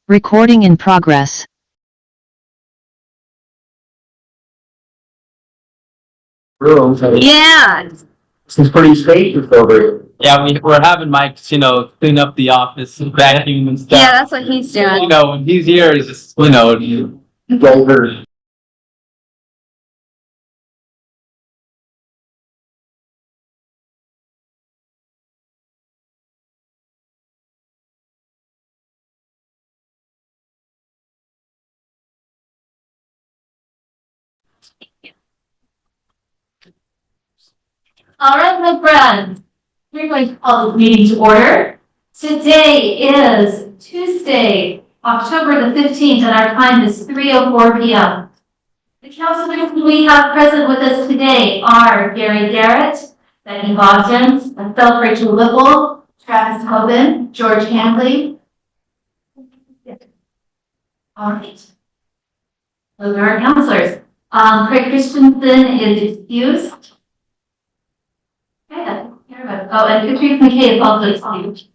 Recording in progress. Room. So Yeah. it's pretty spacious over here. Yeah, we're having Mike, clean up the office, vacuum and stuff. Yeah, that's what he's doing. When he's here, it's just, Over. All right, my friends, we're going to call this meeting to order. Today is Tuesday, October the 15th, and our time is 3:04 p.m. The council members we have present with us today are Gary Garrett, Becky Bogdan, myself, Rachel Whipple, Travis Hoban, George Handley. All right. Those are our counselors. Craig Christensen is excused. Okay, oh, and Patrice McKay is also excused.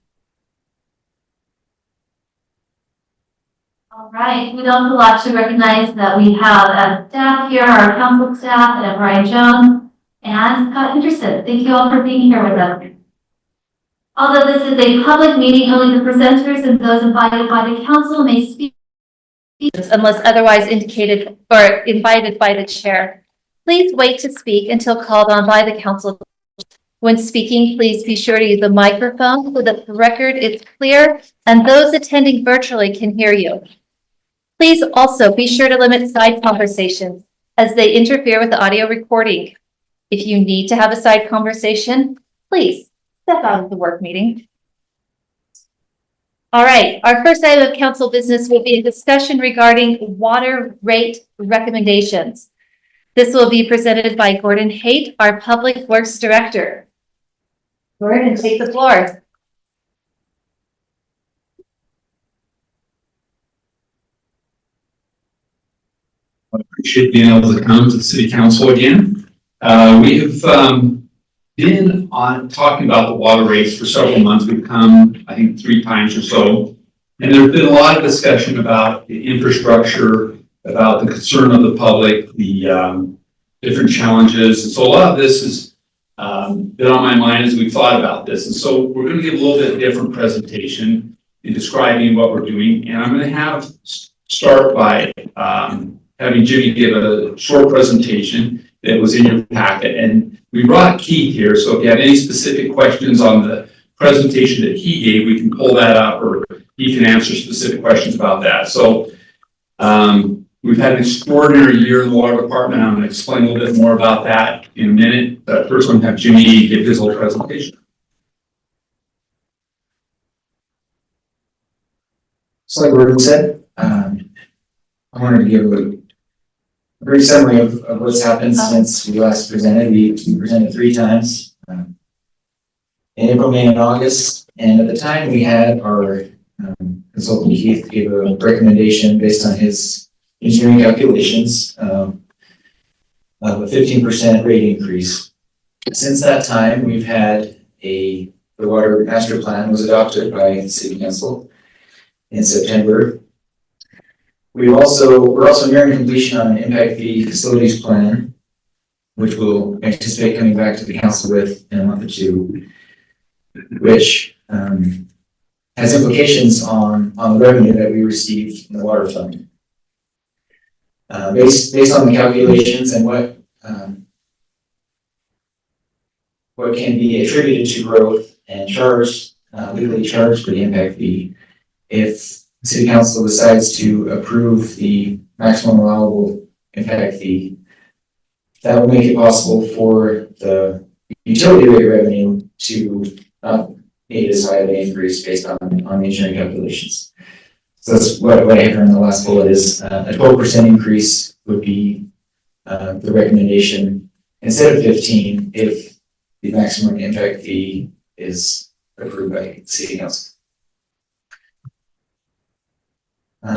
All right, we'd also like to recognize that we have as staff here, our council staff, and Brian Jones and Scott Henderson. Thank you all for being here with us. Although this is a public meeting, only the presenters and those invited by the council may speak unless otherwise indicated or invited by the chair. Please wait to speak until called on by the council. When speaking, please be sure to use the microphone so that the record is clear and those attending virtually can hear you. Please also be sure to limit side conversations as they interfere with the audio recording. If you need to have a side conversation, please step out of the work meeting. All right, our first item of council business will be a discussion regarding water rate recommendations. This will be presented by Gordon Haight, our Public Works Director. Gordon, take the floor. I appreciate being able to come to the City Council again. We have been on talking about the water rates for several months. We've come, I think, 3 times or so. And there's been a lot of discussion about the infrastructure, about the concern of the public, the different challenges. And so a lot of this has been on my mind as we've thought about this. And so we're going to give a little bit different presentation in describing what we're doing. And I'm going to start by having Jimmy give a short presentation that was in your packet. And we brought Keith here, so if you have any specific questions on the presentation that he gave, we can pull that up, or he can answer specific questions about that. So we've had an extraordinary year in the water department. I'm going to explain a little bit more about that in a minute. But first, I'm going to have Jimmy give his little presentation. So like Gordon said, I wanted to give a brief summary of what's happened since we last presented. We presented 3 times, in April, May, and August. And at the time we had our consultant Keith gave a recommendation based on his engineering calculations of a 15% rate increase. Since that time, we've had the water master plan was adopted by the City Council in September. We're also nearing completion on an impact fee facilities plan, which we'll anticipate coming back to the council with in a month or 2, which has implications on the revenue that we receive from the water fund. Based on the calculations and what can be attributed to growth and legally charged for the impact fee, if the City Council decides to approve the maximum allowable impact fee, that will make it possible for the utility rate revenue to not need as high of an increase based on the engineering calculations. So that's what I have in the last bullet is a 12% increase would be the recommendation instead of 15 if the maximum impact fee is approved by the City Council.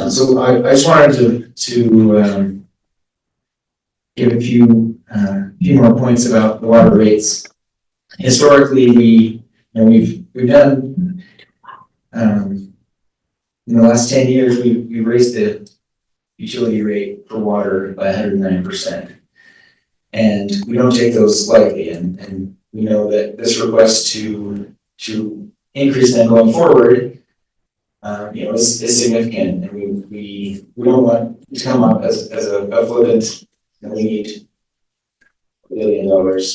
So I just wanted to give a few more points about the water rates. Historically, we've done In the last 10 years, we raised the utility rate for water by 109%. And we don't take those lightly, and we know that this request to increase them going forward, is significant, and we don't want to come up as a flippant, and we need $1 billion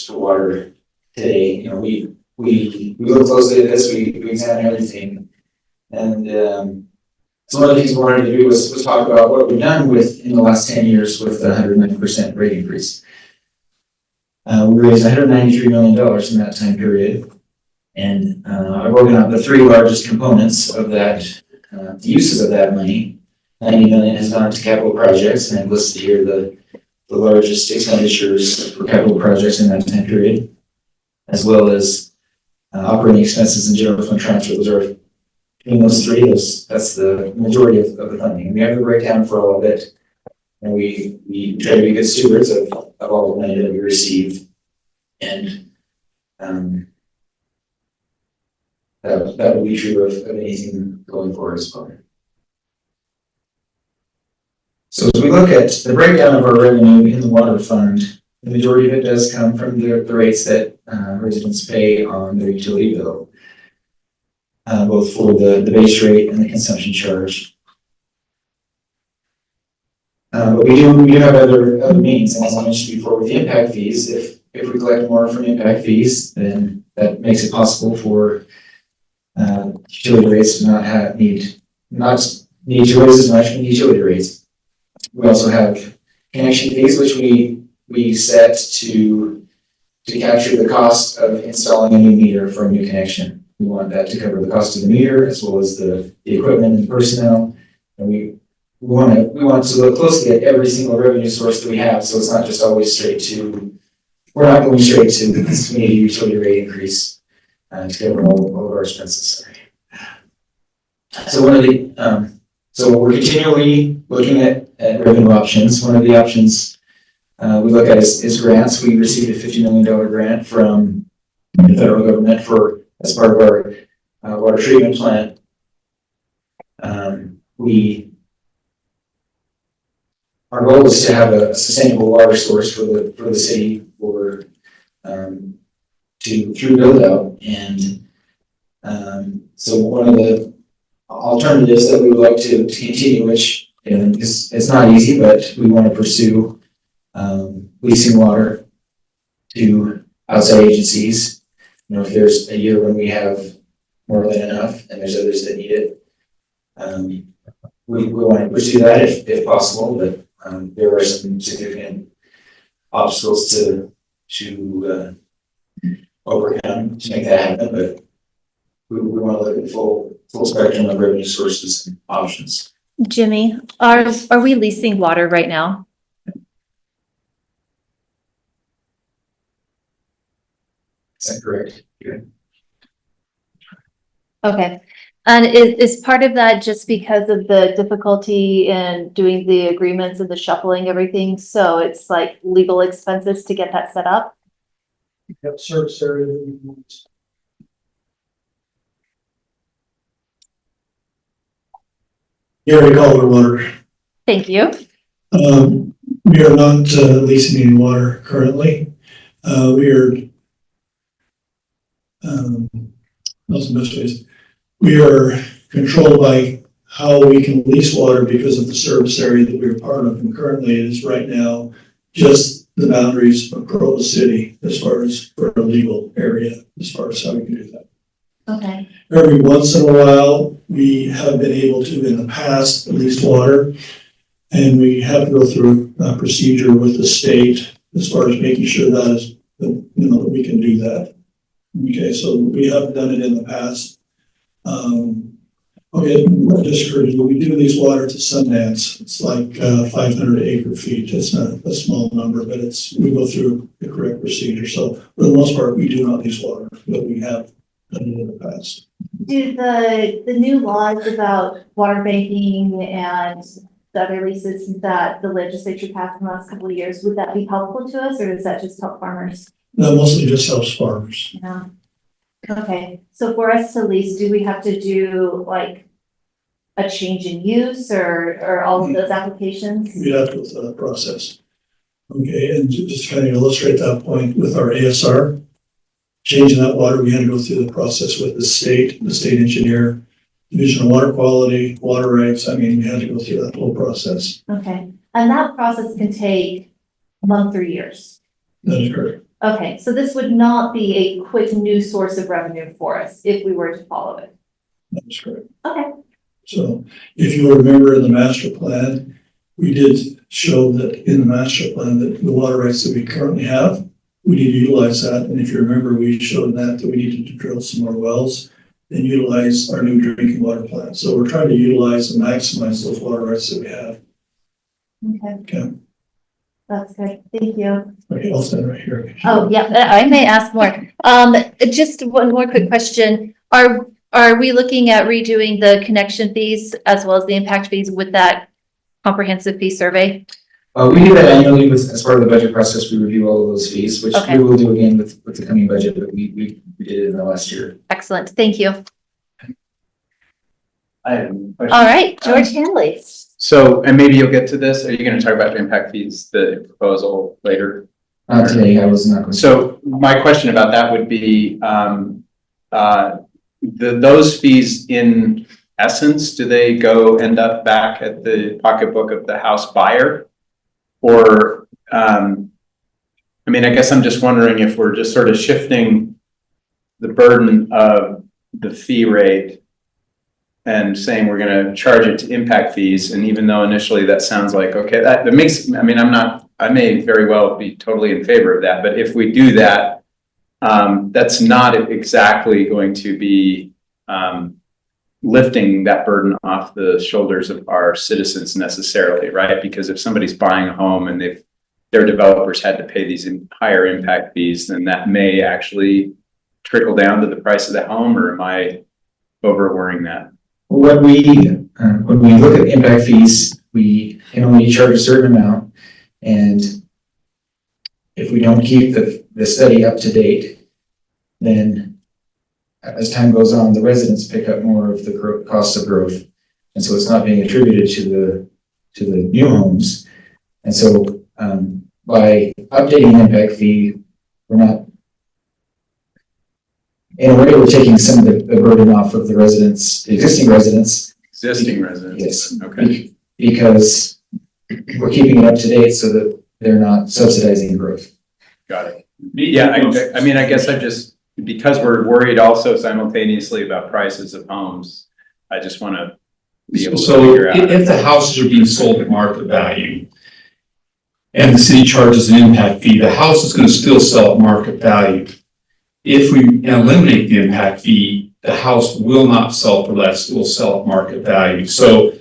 for water today. You know, we look closely at this, we examine everything, and so one of the things we wanted to do was talk about what we've done in the last 10 years with the 109% rate increase. We raised $193 million in that time period. And I've broken out the three largest components of that, the uses of that money. $90 million has gone to capital projects, and I've listed here the largest expenditures for capital projects in that time period, as well as operating expenses and general fund transfer. Those are, between those three, that's the majority of the funding. And we have a breakdown for all of it, and we try to be good stewards of all the money that we receive. And that will be true of anything going forward as well. So as we look at the breakdown of our revenue in the water fund, the majority of it does come from the rates that residents pay on their utility bill, both for the base rate and the consumption charge. But we do have other means, and as I mentioned before, with the impact fees, if we collect more from impact fees, then that makes it possible for utility rates to not need to raise as much from utility rates. We also have connection fees, which we set to capture the cost of installing a new meter for a new connection. We want that to cover the cost of the meter as well as the equipment and the personnel. And we want to look closely at every single revenue source that we have, so it's not just always we're not going straight to this community utility rate increase to cover all of our expenses. So so we're continually looking at revenue options. One of the options we look at is grants. We received a $50 million grant from the federal government as part of our water treatment plant. Our goal is to have a sustainable water source for the city through build out, and so one of the alternatives that we would like to continue, which it's not easy, but we want to pursue leasing water to outside agencies. If there's a year when we have more than enough and there's others that need it, we want to pursue that if possible, but there are some significant obstacles to overcome to make that happen, but we want to look at the full spectrum of revenue sources and options. Jimmy, are we leasing water right now? Is that correct? Yeah. Okay. And is part of that just because of the difficulty in doing the agreements and the shuffling everything? So it's like legal expenses to get that set up? Yep, service area that we want. Gary Calder Water. Thank you. We are not leasing any water currently. We are that's the best ways. We are controlled by how we can lease water because of the service area that we're part of, and currently it is right now just the boundaries of Provo City as far as for a legal area, as far as how we can do that. Okay. Every once in a while, we have been able to, in the past, lease water, and we have to go through a procedure with the state as far as making sure that is, that we can do that. Okay, so we have done it in the past. Okay, just for you, we do lease water to Sundance. It's like 500 acre feet. It's not a small number, but we go through the correct procedure. So for the most part, we do not lease water, but we have done it in the past. Do the new laws about water banking and the other leases that the legislature passed in the last couple of years, would that be helpful to us, or does that just help farmers? That mostly just helps farmers. Yeah. Okay, so for us to lease, do we have to do like a change in use or all of those applications? We'd have to go through that process. Okay, and just kind of illustrate that point with our ASR, changing that water, we had to go through the process with the state engineer, Division of Water Quality, water rights. I mean, we had to go through that whole process. Okay, and that process can take months or years. That is correct. Okay, so this would not be a quick new source of revenue for us if we were to follow it. That is correct. Okay. So if you remember in the master plan, we did show that in the master plan that the water rights that we currently have, we need to utilize that. And if you remember, we showed that we needed to drill some more wells and utilize our new drinking water plant. So we're trying to utilize and maximize those water rights that we have. Okay. Okay. That's good. Thank you. Okay, I'll stand right here. Oh, yeah, I may ask more. Just one more quick question. Are we looking at redoing the connection fees as well as the impact fees with that comprehensive fee survey? We do that annually as part of the budget process. We review all of those fees, which Okay. we will do again with the coming budget, but we did it in the last year. Excellent, thank you. I have a question. All right, George Hanley. So, and maybe you'll get to this, are you gonna talk about the impact fees, the proposal later? Not today, I was not going to. So my question about that would be, those fees in essence, do they end up back at the pocketbook of the house buyer? Or, I mean, I guess I'm just wondering if we're just sort of shifting the burden of the fee rate and saying we're gonna charge it to impact fees, and even though initially that sounds like, okay, that makes, I mean, I may very well be totally in favor of that, but if we do that, that's not exactly going to be lifting that burden off the shoulders of our citizens necessarily, right? Because if somebody's buying a home and their developers had to pay these higher impact fees, then that may actually trickle down to the price of the home, or am I over worrying that? When we look at impact fees, we can only charge a certain amount. And if we don't keep the study up to date, then as time goes on, the residents pick up more of the cost of growth. And so it's not being attributed to the new homes. And so by updating the impact fee, we're not, in a way, we're taking some of the burden off of the residents, the existing residents. Existing residents? Yes. Okay. Because we're keeping it up to date so that they're not subsidizing growth. Got it. Yeah, I mean, I guess because we're worried also simultaneously about prices of homes, I just want to be able to So figure out. if the houses are being sold at market value and the city charges an impact fee, the house is going to still sell at market value. If we eliminate the impact fee, the house will not sell for less, it will sell at market value. So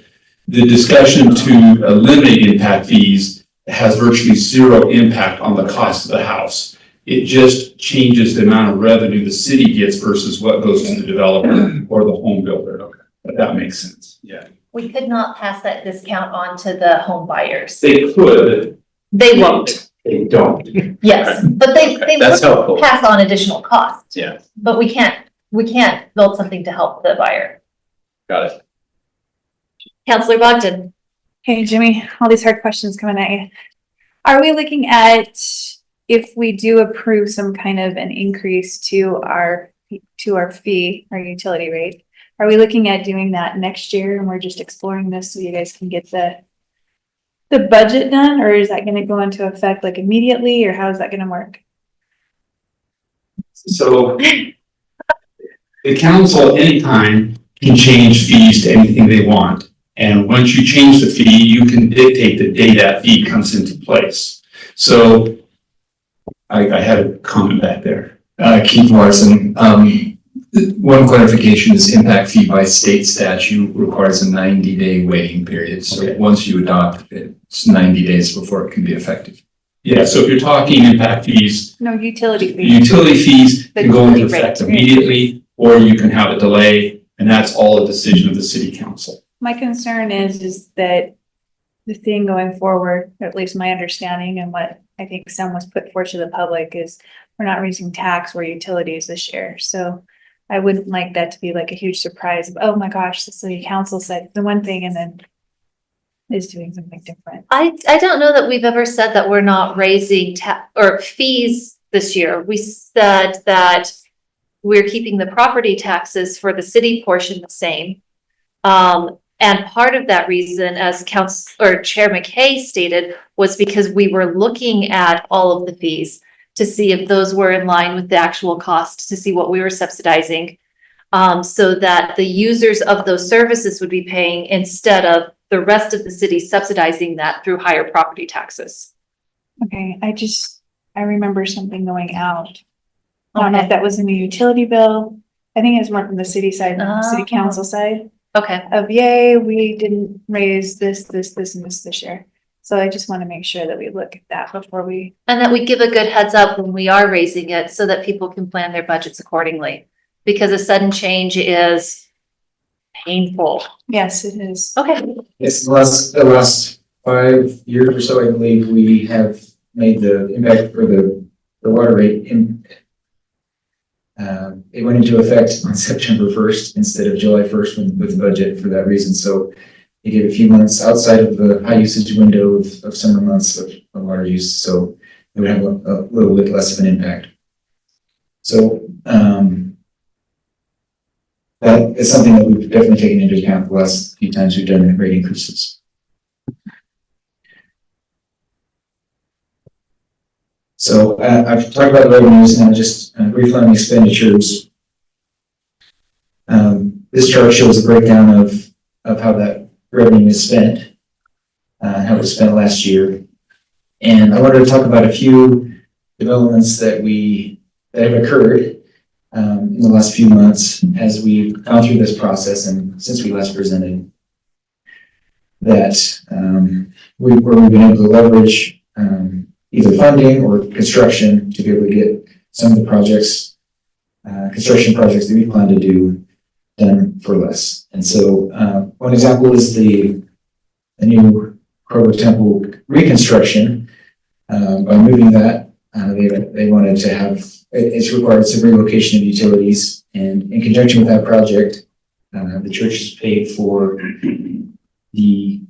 the discussion to eliminate impact fees has virtually zero impact on the cost of the house. It just changes the amount of revenue the city gets versus what goes to the developer or the home builder. Okay. If that makes sense. Yeah. We could not pass that discount on to the home buyers. They could. They won't, They don't. yes, but they That's will helpful. pass on additional costs. Yeah, But we can't build something to help the buyer. got it. Counselor Bogdan. Hey, Jimmy, all these hard questions coming at you. Are we looking at if we do approve some kind of an increase to our fee, our utility rate? Are we looking at doing that next year and we're just exploring this so you guys can get the budget done, or is that going to go into effect like immediately, or how is that going to work? So the council at any time can change fees to anything they want. And once you change the fee, you can dictate the day that fee comes into place. So I had a comment back there. Keith Morrison, one clarification is impact fee by state statute requires a 90-day waiting period. So Okay. once you adopt it, it's 90 days before it can be effective. Yeah, so if you're talking impact fees, No, utility fee. utility fees The can go into utility effect rate. immediately, or you can have a delay, and that's all a decision of the city council. My concern is that the thing going forward, at least my understanding and what I think some was put forth to the public, is we're not raising tax or utilities this year. So I wouldn't like that to be like a huge surprise of, oh my gosh, the city council said the one thing and then is doing something different. I don't know that we've ever said that we're not raising or fees this year. We said that we're keeping the property taxes for the city portion the same. And part of that reason, as Chair McKay stated, was because we were looking at all of the fees to see if those were in line with the actual cost, to see what we were subsidizing, so that the users of those services would be paying instead of the rest of the city subsidizing that through higher property taxes. Okay, I remember something going out. I don't know if that was in the utility bill. I think it was more from the city side, than the city council side. Okay. Of yay, we didn't raise this, and this year. So I just want to make sure that we look at that before we. And that we give a good heads up when we are raising it so that people can plan their budgets accordingly. Because a sudden change is painful. Yes, it is. Okay. Yes, the last 5 years or so, I believe we have made the impact for the water rate it went into effect on September 1st instead of July 1st with the budget for that reason. So it gave a few months outside of the high usage window of summer months of water use. So it would have a little bit less of an impact. So that is something that we've definitely taken into account the last few times we've done rate increases. So I've talked about the revenues, now just briefly on the expenditures. This chart shows a breakdown of how that revenue is spent, how it was spent last year. And I wanted to talk about a few developments that have occurred in the last few months as we've gone through this process and since we last presented that where we've been able to leverage either funding or construction to be able to get some of the projects, construction projects that we plan to do done for less. And so one example is the new Provo Temple reconstruction. By moving that, they wanted to have, it's required some relocation of utilities, and in conjunction with that project, the church has paid for the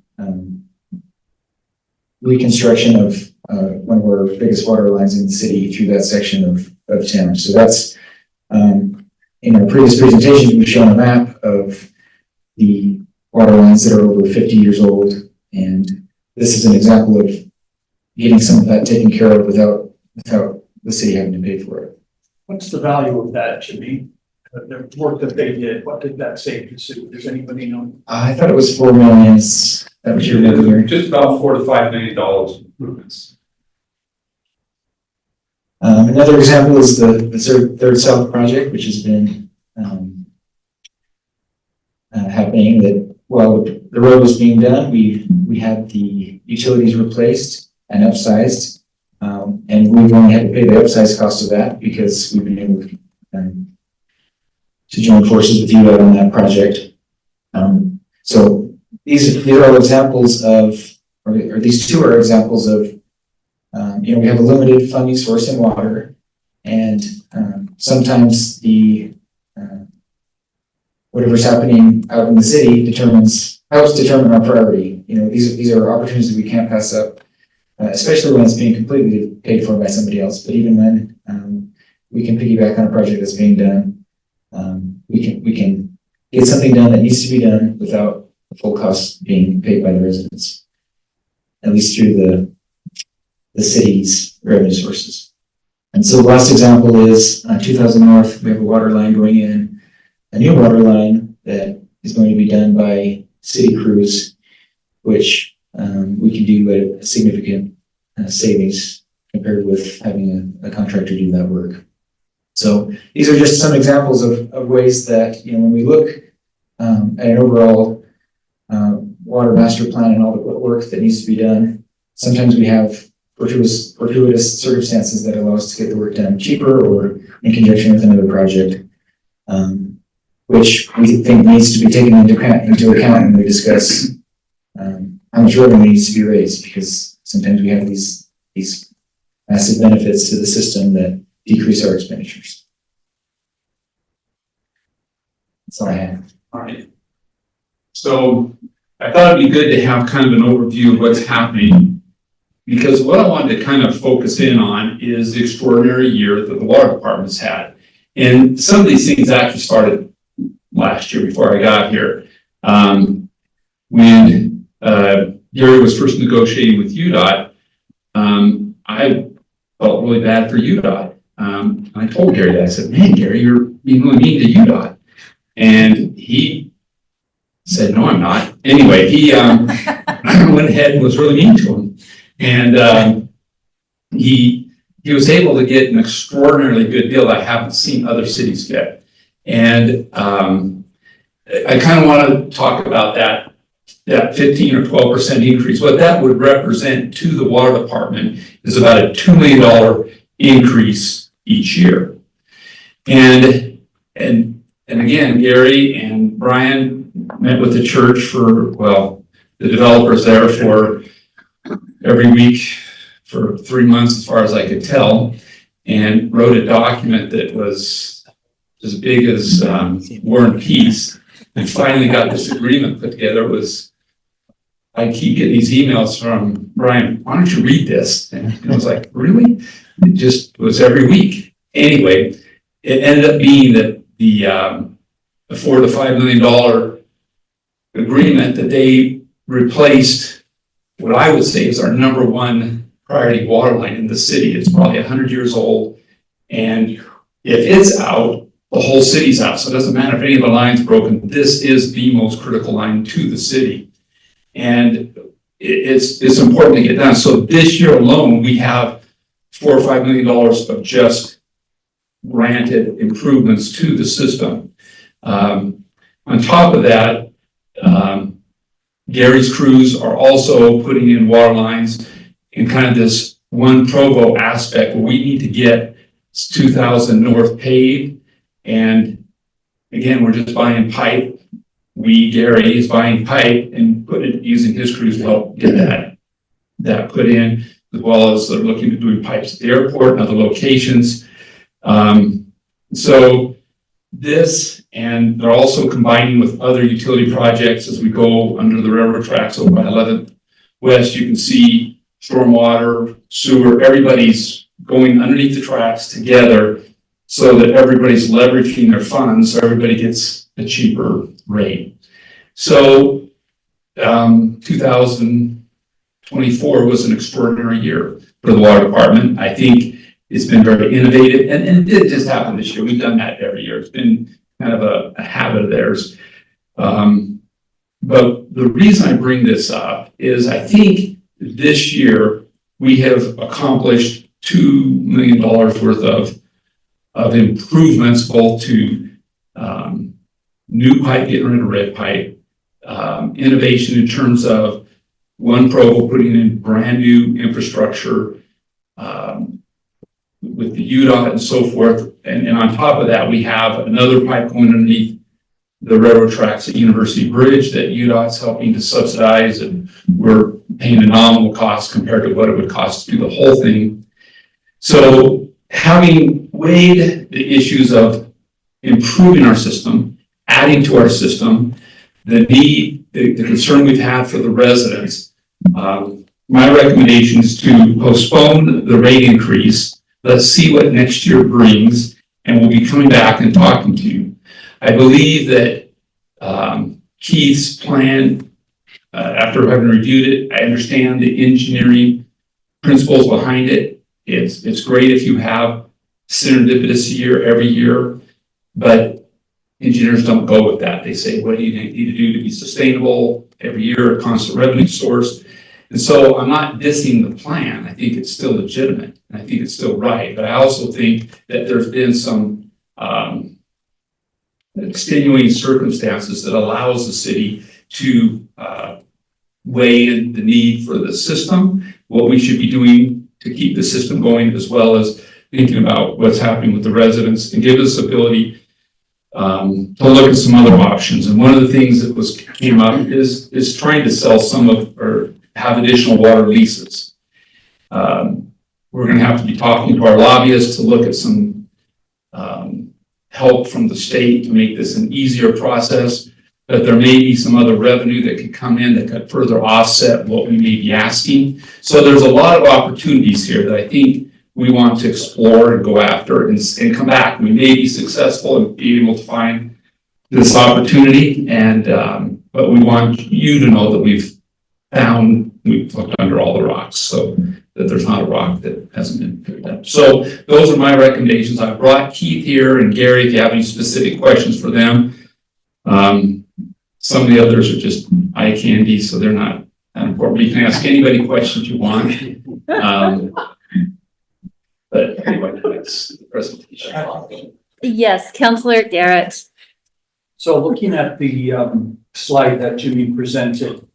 reconstruction of one of our biggest water lines in the city through that section of town. So that's, in our previous presentations, we've shown a map of the water lines that are over 50 years old. And this is an example of getting some of that taken care of without the city having to pay for it. What's the value of that, Jimmy? The work that they did, what did that save the city? Does anybody know? I thought it was $4 million. That was your number. Just about $4 to $5 million improvements. Another example is the Third South project, which has been happening. That while the road was being done, we had the utilities replaced and upsized, and we've only had to pay the upsized cost of that because we've been able to join forces with you on that project. So these are all examples of, or these two are examples of. We have a limited funding source in water, and sometimes whatever's happening out in the city helps determine our priority. These are opportunities that we can't pass up, especially when it's being completely paid for by somebody else. But even when we can piggyback on a project that's being done, we can get something done that needs to be done without the full cost being paid by the residents, at least through the city's revenue sources. And so the last example is 2000 North. We have a water line going in, a new water line that is going to be done by city crews, which we can do at a significant savings compared with having a contractor do that work. So these are just some examples of ways that, when we look at an overall water master plan and all the work that needs to be done, sometimes we have fortuitous circumstances that allow us to get the work done cheaper or in conjunction with another project, which we think needs to be taken into account when we discuss how much revenue needs to be raised, because sometimes we have these massive benefits to the system that decrease our expenditures. That's all I have. All right. So I thought it'd be good to have kind of an overview of what's happening. Because what I wanted to kind of focus in on is the extraordinary year that the water department's had. And some of these things actually started last year before I got here. When Gary was first negotiating with UDOT, I felt really bad for UDOT. I told Gary that. I said, man, Gary, you're being really mean to UDOT. And he said, no, I'm not. Anyway, he went ahead and was really mean to him. And he was able to get an extraordinarily good deal I haven't seen other cities get. And I kind of want to talk about that 15 or 12% increase. What that would represent to the water department is about a $2 million increase each year. And again, Gary and Brian met with the church for, well, the developers there for every week for 3 months, as far as I could tell, and wrote a document that was as big as War and Peace, and finally got this agreement put together. I keep getting these emails from Brian, why don't you read this? And I was like, really? It just was every week. Anyway, it ended up being that the $4 to $5 million agreement that they replaced what I would say is our number one priority water line in the city. It's probably 100 years old. And if it's out, the whole city's out. So it doesn't matter if any of the line's broken. This is the most critical line to the city. And it's important to get done. So this year alone, we have $4 or $5 million of just granted improvements to the system. On top of that, Gary's crews are also putting in water lines in kind of this one Provo aspect where we need to get 2000 North paved. And again, we're just buying pipe. Gary is buying pipe and using his crews to help get that put in, as well as they're looking at doing pipes at the airport and other locations. So this, and they're also combining with other utility projects as we go under the railroad tracks over by 11th West. You can see stormwater, sewer, everybody's going underneath the tracks together so that everybody's leveraging their funds, so everybody gets a cheaper rate. So 2024 was an extraordinary year for the water department. I think it's been very innovative, and it did just happen this year. We've done that every year. It's been kind of a habit of theirs. But the reason I bring this up is I think this year we have accomplished $2 million worth of improvements, both to new pipe, getting rid of red pipe, innovation in terms of one Provo putting in brand new infrastructure with the UDOT and so forth. And on top of that, we have another pipe going underneath the railroad tracks at University Bridge that UDOT's helping to subsidize, and we're paying a nominal cost compared to what it would cost to do the whole thing. So having weighed the issues of improving our system, adding to our system, the concern we've had for the residents, my recommendation is to postpone the rate increase. Let's see what next year brings, and we'll be coming back and talking to you. I believe that Keith's plan, after having reviewed it, I understand the engineering principles behind it. It's great if you have serendipitous year every year, but engineers don't go with that. They say, what do you need to do to be sustainable every year, a constant revenue source? And so I'm not dissing the plan. I think it's still legitimate, and I think it's still right. But I also think that there's been some extenuating circumstances that allows the city to weigh in the need for the system, what we should be doing to keep the system going, as well as thinking about what's happening with the residents, and give us ability to look at some other options. And one of the things that came up is trying to sell some of, or have additional water leases. We're going to have to be talking to our lobbyists to look at some help from the state to make this an easier process, but there may be some other revenue that could come in that could further offset what we may be asking. So there's a lot of opportunities here that I think we want to explore and go after and come back. We may be successful in being able to find this opportunity, and but we want you to know that we've looked under all the rocks, so that there's not a rock that hasn't been picked up. So those are my recommendations. I brought Keith here and Gary if you have any specific questions for them. Some of the others are just eye candy, so they're not that important. You can ask anybody questions you want. But anyway, that's the presentation. Yes, Counselor Garrett. So looking at the slide that Jimmy presented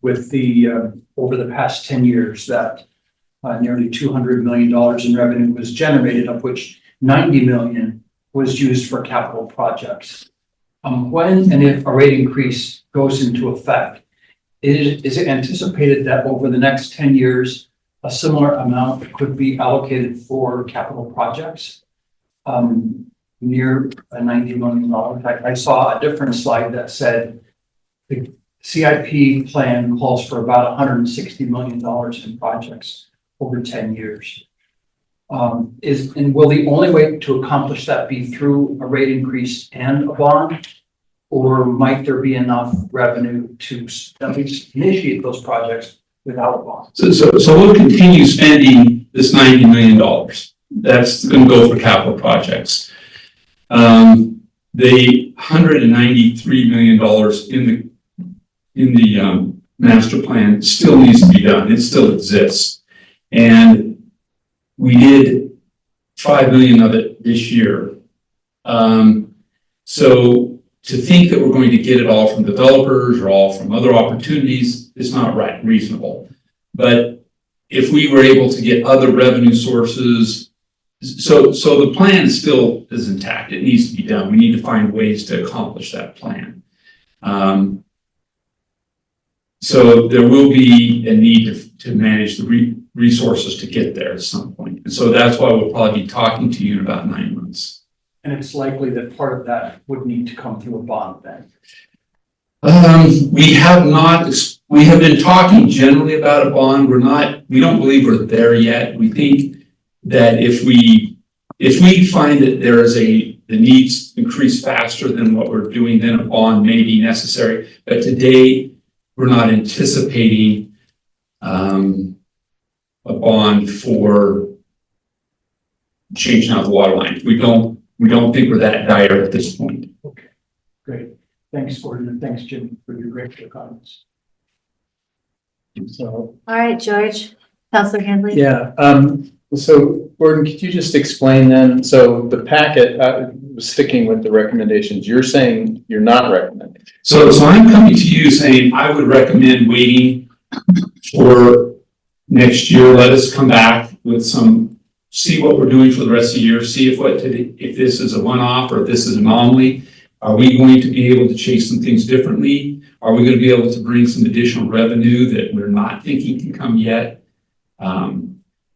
with the over the past 10 years that nearly $200 million in revenue was generated, of which 90 million was used for capital projects. When and if a rate increase goes into effect, is it anticipated that over the next 10 years, a similar amount could be allocated for capital projects? Near a $90 million. In fact, I saw a different slide that said the CIP plan calls for about $160 million in projects over 10 years. And will the only way to accomplish that be through a rate increase and a bond? Or might there be enough revenue to at least initiate those projects without a bond? So we'll continue spending this $90 million. That's going to go for capital projects. The $193 million in the master plan still needs to be done. It still exists. And we did 5 million of it this year. So to think that we're going to get it all from developers or all from other opportunities is not reasonable. But if we were able to get other revenue sources, so the plan still is intact. It needs to be done. We need to find ways to accomplish that plan. So there will be a need to manage the resources to get there at some point. And so that's why we'll probably be talking to you in about 9 months. And it's likely that part of that would need to come through a bond then. We have been talking generally about a bond. We don't believe we're there yet. We think that if we find that there is the needs increase faster than what we're doing, then a bond may be necessary. But today, we're not anticipating a bond for changing out the water line. We don't think we're that dire at this point. Okay, great. Thanks, Gordon, and thanks, Jim, for your great comments. So, All right, George, Counselor Handley. Yeah, so Gordon, could you just explain then, so the packet, was sticking with the recommendations, you're saying you're not recommending? So I'm coming to you saying I would recommend waiting for next year. Let us come back with see what we're doing for the rest of the year, see if this is a one-off or if this is an anomaly. Are we going to be able to chase some things differently? Are we going to be able to bring some additional revenue that we're not thinking can come yet?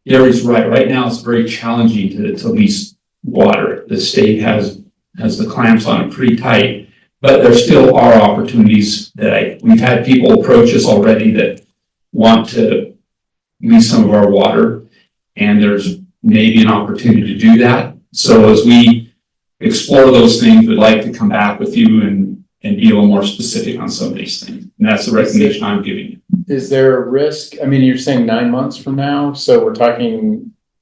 Gary's right. Right now, it's very challenging to lease water. The state has the clamps on it pretty tight, but there still are opportunities that we've had people approach us already that want to lease some of our water, and there's maybe an opportunity to do that. So as we explore those things, we'd like to come back with you and be a little more specific on some of these things. And that's the recommendation I'm giving you. Is there a risk? I mean, you're saying 9 months from now, so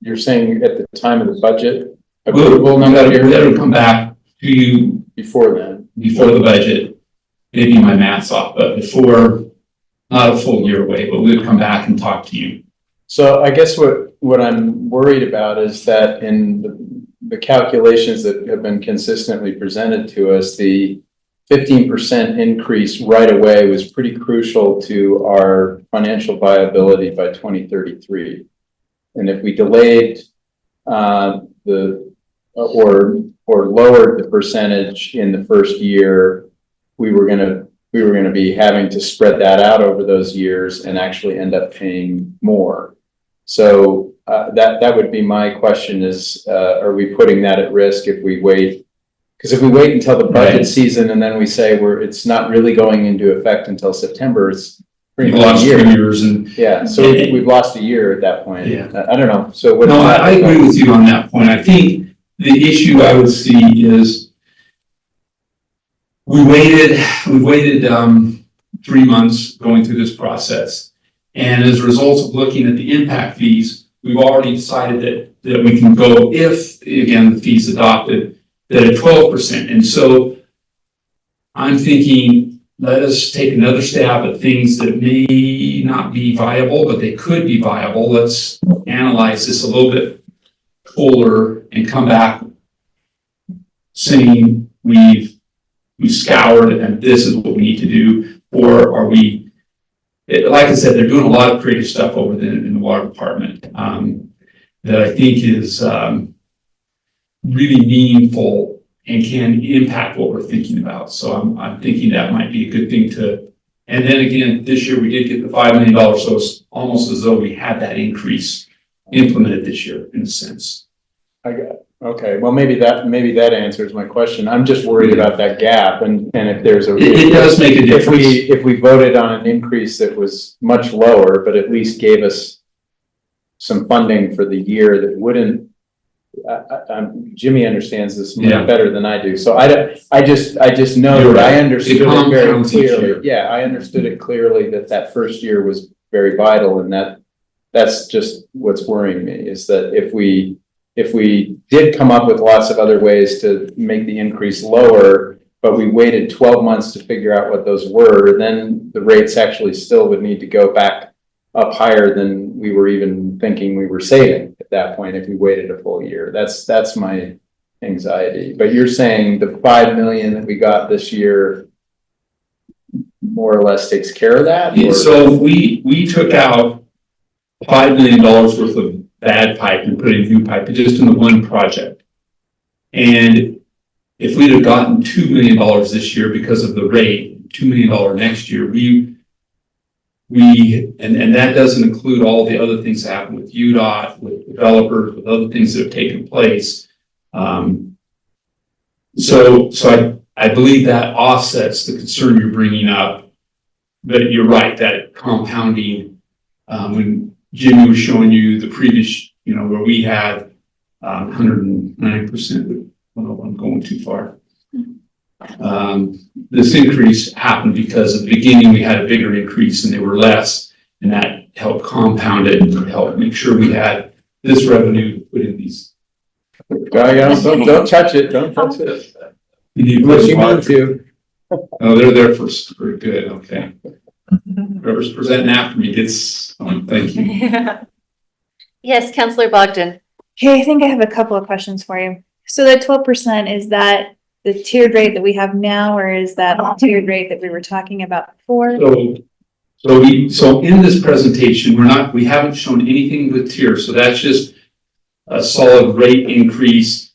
you're saying at the time of the budget approval, That'll come back to you before then, before the budget. Maybe my math's off, but before, not a full year away, but we'll come back and talk to you. So I guess what I'm worried about is that in the calculations that have been consistently presented to us, the 15% increase right away was pretty crucial to our financial viability by 2033. And if we delayed or lowered the percentage in the first year, we were going to be having to spread that out over those years and actually end up paying more. So that would be my question is, are we putting that at risk if we wait Because if we wait until the budget Right. season and then we say it's not really going into effect until September, it's pretty We've much a lost year. 2 years and, Yeah, so we've lost a year at that point. Yeah. I don't know, so what? no, I agree with you on that point. I think the issue I would see is we waited 3 months going through this process. And as a result of looking at the impact fees, we've already decided that we can go, if, again, the fee's adopted, that at 12%. And so I'm thinking, let us take another stab at things that may not be viable, but they could be viable. Let's analyze this a little bit fuller and come back saying we've scoured and this is what we need to do, or are we, like I said, they're doing a lot of creative stuff over there in the water department that I think is really meaningful and can impact what we're thinking about. So I'm thinking that might be a good thing to, and then again, this year we did get the $5 million, so it's almost as though we had that increase implemented this year in a sense. I got it. Okay, well, maybe that answers my question. I'm just worried about that gap and if there's a. It does make a difference. If we voted on an increase that was much lower, but at least gave us some funding for the year that wouldn't, Jimmy understands this much better than I do. So I just know that I understood it very clearly. Yeah, I understood it clearly that first year was very vital, and that's just what's worrying me is that if we did come up with lots of other ways to make the increase lower, but we waited 12 months to figure out what those were, then the rates actually still would need to go back up higher than we were even thinking we were saving at that point if we waited a full year. That's my anxiety. But you're saying the $5 million that we got this year more or less takes care of that? Yeah, so we took out $5 million worth of bad pipe and put in new pipe just in the one project. And if we'd have gotten $2 million this year because of the rate, $2 million next year, and that doesn't include all the other things that happen with UDOT, with developers, with other things that have taken place. So I believe that offsets the concern you're bringing up, but you're right, that compounding, when Jimmy was showing you the previous, where we had 109%, well, I'm going too far. This increase happened because at the beginning we had a bigger increase and they were less, and that helped compound it and help make sure we had this revenue put in these. Don't touch it. Don't touch it. You need to. Oh, they're there for good. Okay. Whoever's presenting after me gets, thank you. Yes, Councillor Bogdan. Okay, I think I have a couple of questions for you. So that 12%, is that the tiered rate that we have now, or is that the tiered rate that we were talking about before? So in this presentation, we haven't shown anything with tiers. So that's just a solid rate increase.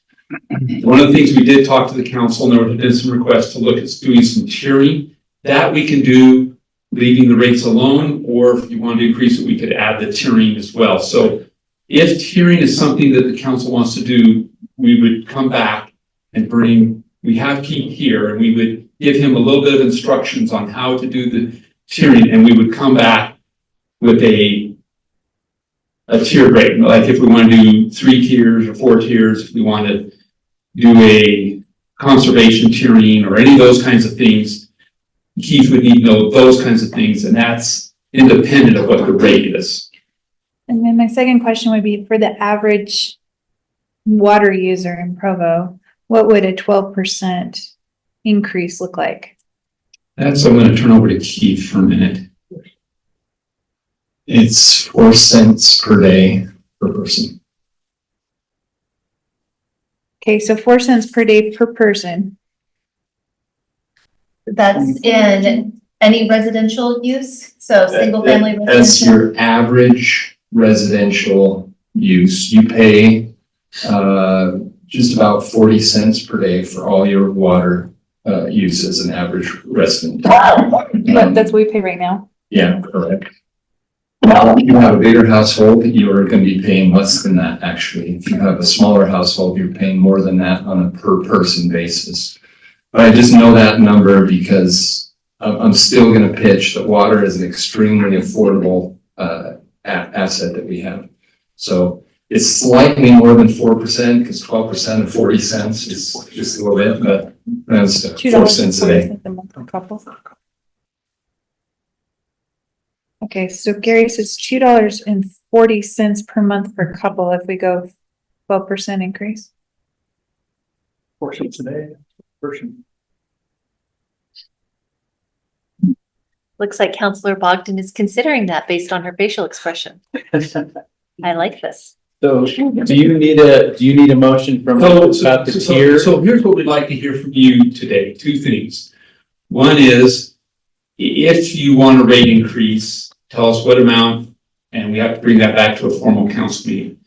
One of the things we did talk to the council, and there have been some requests to look at doing some tiering. That we can do, leaving the rates alone, or if you want to increase it, we could add the tiering as well. So if tiering is something that the council wants to do, we would come back and we have Keith here, and we would give him a little bit of instructions on how to do the tiering, and we would come back with a tiered rate. Like if we want to do 3 tiers or 4 tiers, if we want to do a conservation tiering or any of those kinds of things, Keith would need to know those kinds of things, and that's independent of what the rate is. And then my second question would be, for the average water user in Provo, what would a 12% increase look like? I'm going to turn over to Keith for a minute. It's 4 cents per day per person. Okay, so 4 cents per day per person. That's in any residential use, so single family That's residential. your average residential use. You pay just about 40 cents per day for all your water use as an average resident. But that's what we pay right now. Yeah, correct. If you have a bigger household, you're gonna be paying less than that, actually. If you have a smaller household, you're paying more than that on a per person basis. But I just know that number because I'm still gonna pitch that water is an extremely affordable, asset that we have. So it's slightly more than 4%, because 12% of 40 cents is just a little bit, but that's 4 cents a day. $2.40 a month per couple. Okay, so Gary says $2.40 per month per couple if we go 12% increase. Portion today, portion. Looks like Counselor Bogdan is considering that based on her facial expression. I like this. So do you need a motion from about the tier? So here's what we'd like to hear from you today. Two things. One is, if you want a rate increase, tell us what amount, and we have to bring that back to a formal council meeting.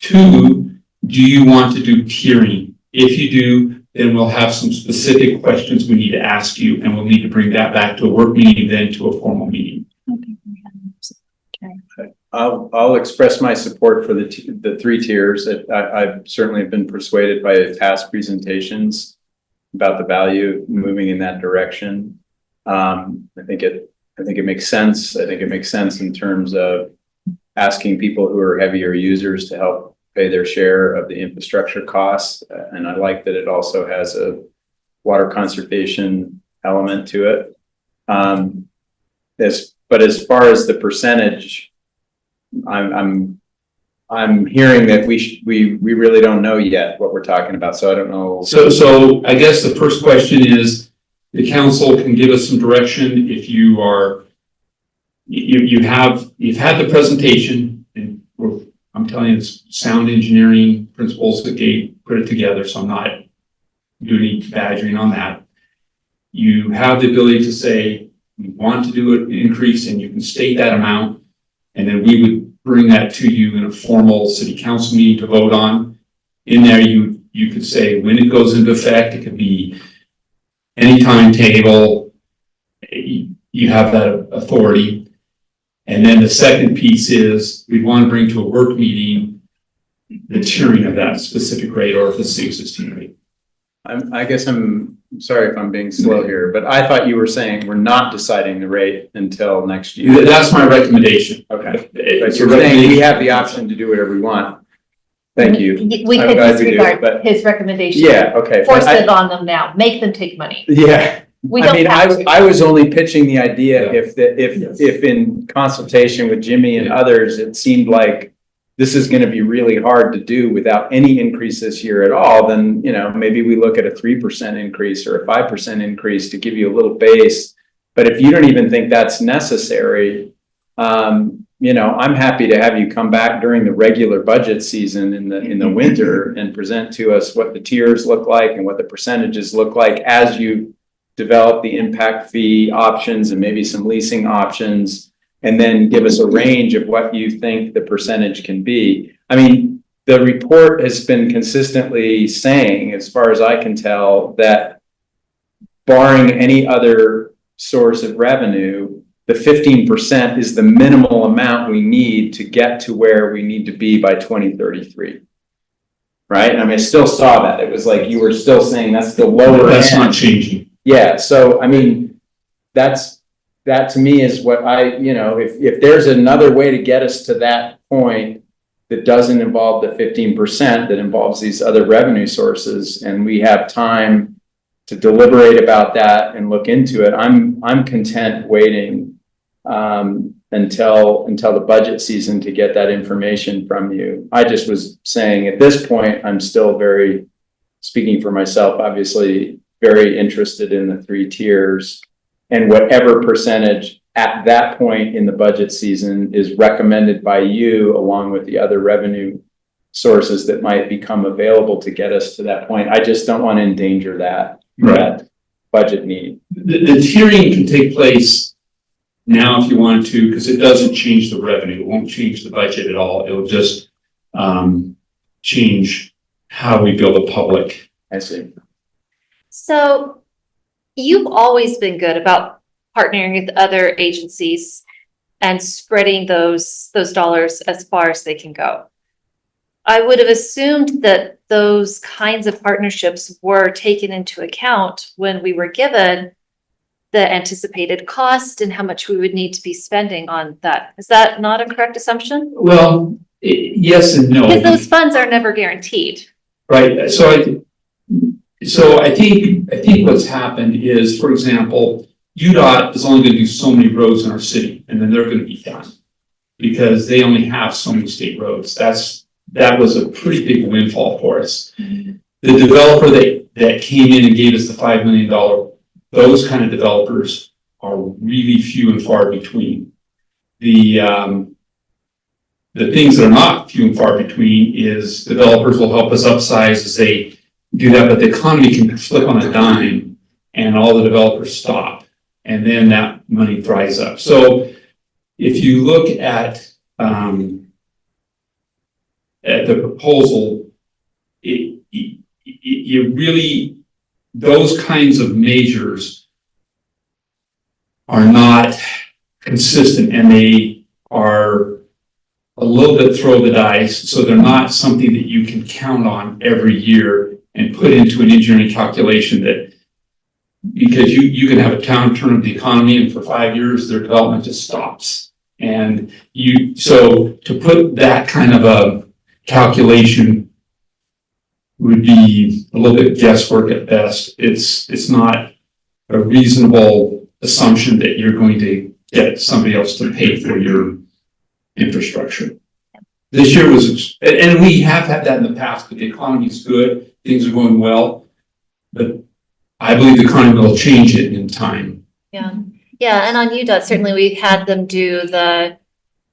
Two, do you want to do tiering? If you do, then we'll have some specific questions we need to ask you, and we'll need to bring that back to a work meeting, then to a formal meeting. I'll express my support for the three tiers. I've certainly been persuaded by past presentations about the value of moving in that direction. I think it makes sense. I think it makes sense in terms of asking people who are heavier users to help pay their share of the infrastructure costs. And I like that it also has a water conservation element to it. But as far as the percentage, I'm hearing that we really don't know yet what we're talking about. So I don't know. So I guess the first question is, the council can give us some direction if you are, you've had the presentation, and I'm telling you, it's sound engineering principles that put it together. So I'm not doing any badgering on that. You have the ability to say, we want to do an increase, and you can state that amount. And then we would bring that to you in a formal city council meeting to vote on. In there, you could say when it goes into effect. It could be any timetable. You have that authority. And then the second piece is we want to bring to a work meeting the tiering of that specific rate, or if it's the existing rate. I guess I'm sorry if I'm being slow here, but I thought you were saying we're not deciding the rate until next year. That's my recommendation. Okay. But you're saying we have the option to do whatever we want. Thank you. We I'm could glad we do, disregard but- his recommendation. Yeah, okay. Force it on them now, make them take money. Yeah. We I don't mean, have to. I was only pitching the idea if in consultation with Jimmy and others, it seemed like this is going to be really hard to do without any increase this year at all, then, maybe we look at a 3% increase or a 5% increase to give you a little base. But if you don't even think that's necessary, I'm happy to have you come back during the regular budget season in the winter and present to us what the tiers look like and what the percentages look like as you develop the impact fee options and maybe some leasing options, and then give us a range of what you think the percentage can be. I mean, the report has been consistently saying, as far as I can tell, that barring any other source of revenue, the 15% is the minimal amount we need to get to where we need to be by 2033. Right? I mean, I still saw that. It was like you were still saying that's the lower That's end. not changing. Yeah, so I mean, that to me is what if there's another way to get us to that point that doesn't involve the 15%, that involves these other revenue sources, and we have time to deliberate about that and look into it, I'm content waiting until the budget season to get that information from you. I just was saying at this point, I'm still speaking for myself, obviously, very interested in the three tiers, and whatever percentage at that point in the budget season is recommended by you, along with the other revenue sources that might become available to get us to that point. I just don't want to endanger that budget need. The tiering can take place now if you wanted to, because it doesn't change the revenue. It won't change the budget at all. It'll just change how we bill the public. I see. So you've always been good about partnering with other agencies and spreading those dollars as far as they can go. I would have assumed that those kinds of partnerships were taken into account when we were given the anticipated cost and how much we would need to be spending on that. Is that not a correct assumption? Well, yes and no. Because those funds are never guaranteed. Right, so I think what's happened is, for example, UDOT is only gonna do so many roads in our city, and then they're gonna be done. Because they only have so many state roads. That was a pretty big windfall for us. The developer that came in and gave us the $5 million, those kind of developers are really few and far between. The things that are not few and far between is developers will help us upsize as they do that, but the economy can flip on a dime and all the developers stop, and then that money dries up. So if you look at the proposal, you really, those kinds of measures are not consistent, and they are a little bit throw the dice, so they're not something that you can count on every year and put into an engineering calculation that, because you can have a downturn of the economy and for 5 years their development just stops. And so to put that kind of a calculation would be a little bit guesswork at best. It's not a reasonable assumption that you're going to get somebody else to pay for your infrastructure. This year was, and we have had that in the past, but the economy is good, things are going well, but I believe the economy will change it in time. Yeah, yeah, and on UDOT, certainly we had them do the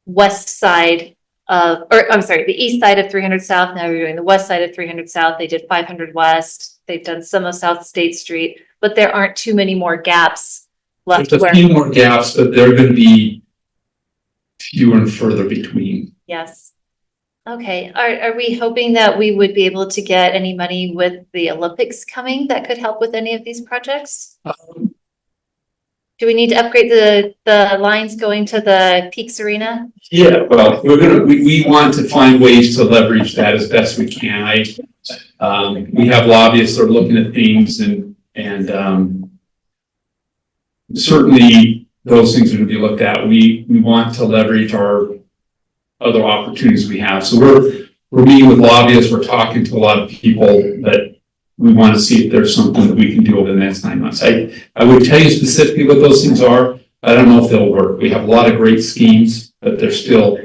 west side of, or I'm sorry, the east side of 300 South. Now we're doing the west side of 300 South. They did 500 West. They've done some of South State Street, but there aren't too many more gaps left. There's a few more gaps, but they're going to be fewer and further between. Yes. Okay, are we hoping that we would be able to get any money with the Olympics coming that could help with any of these projects? Do we need to upgrade the lines going to the Peaks Arena? Yeah, well, we want to find ways to leverage that as best we can. We have lobbyists that are looking at things, and certainly those things are going to be looked at. We want to leverage our other opportunities we have. So we're meeting with lobbyists, we're talking to a lot of people, but we want to see if there's something that we can do over the next 9 months. I would tell you specifically what those things are. I don't know if they'll work. We have a lot of great schemes, but they're still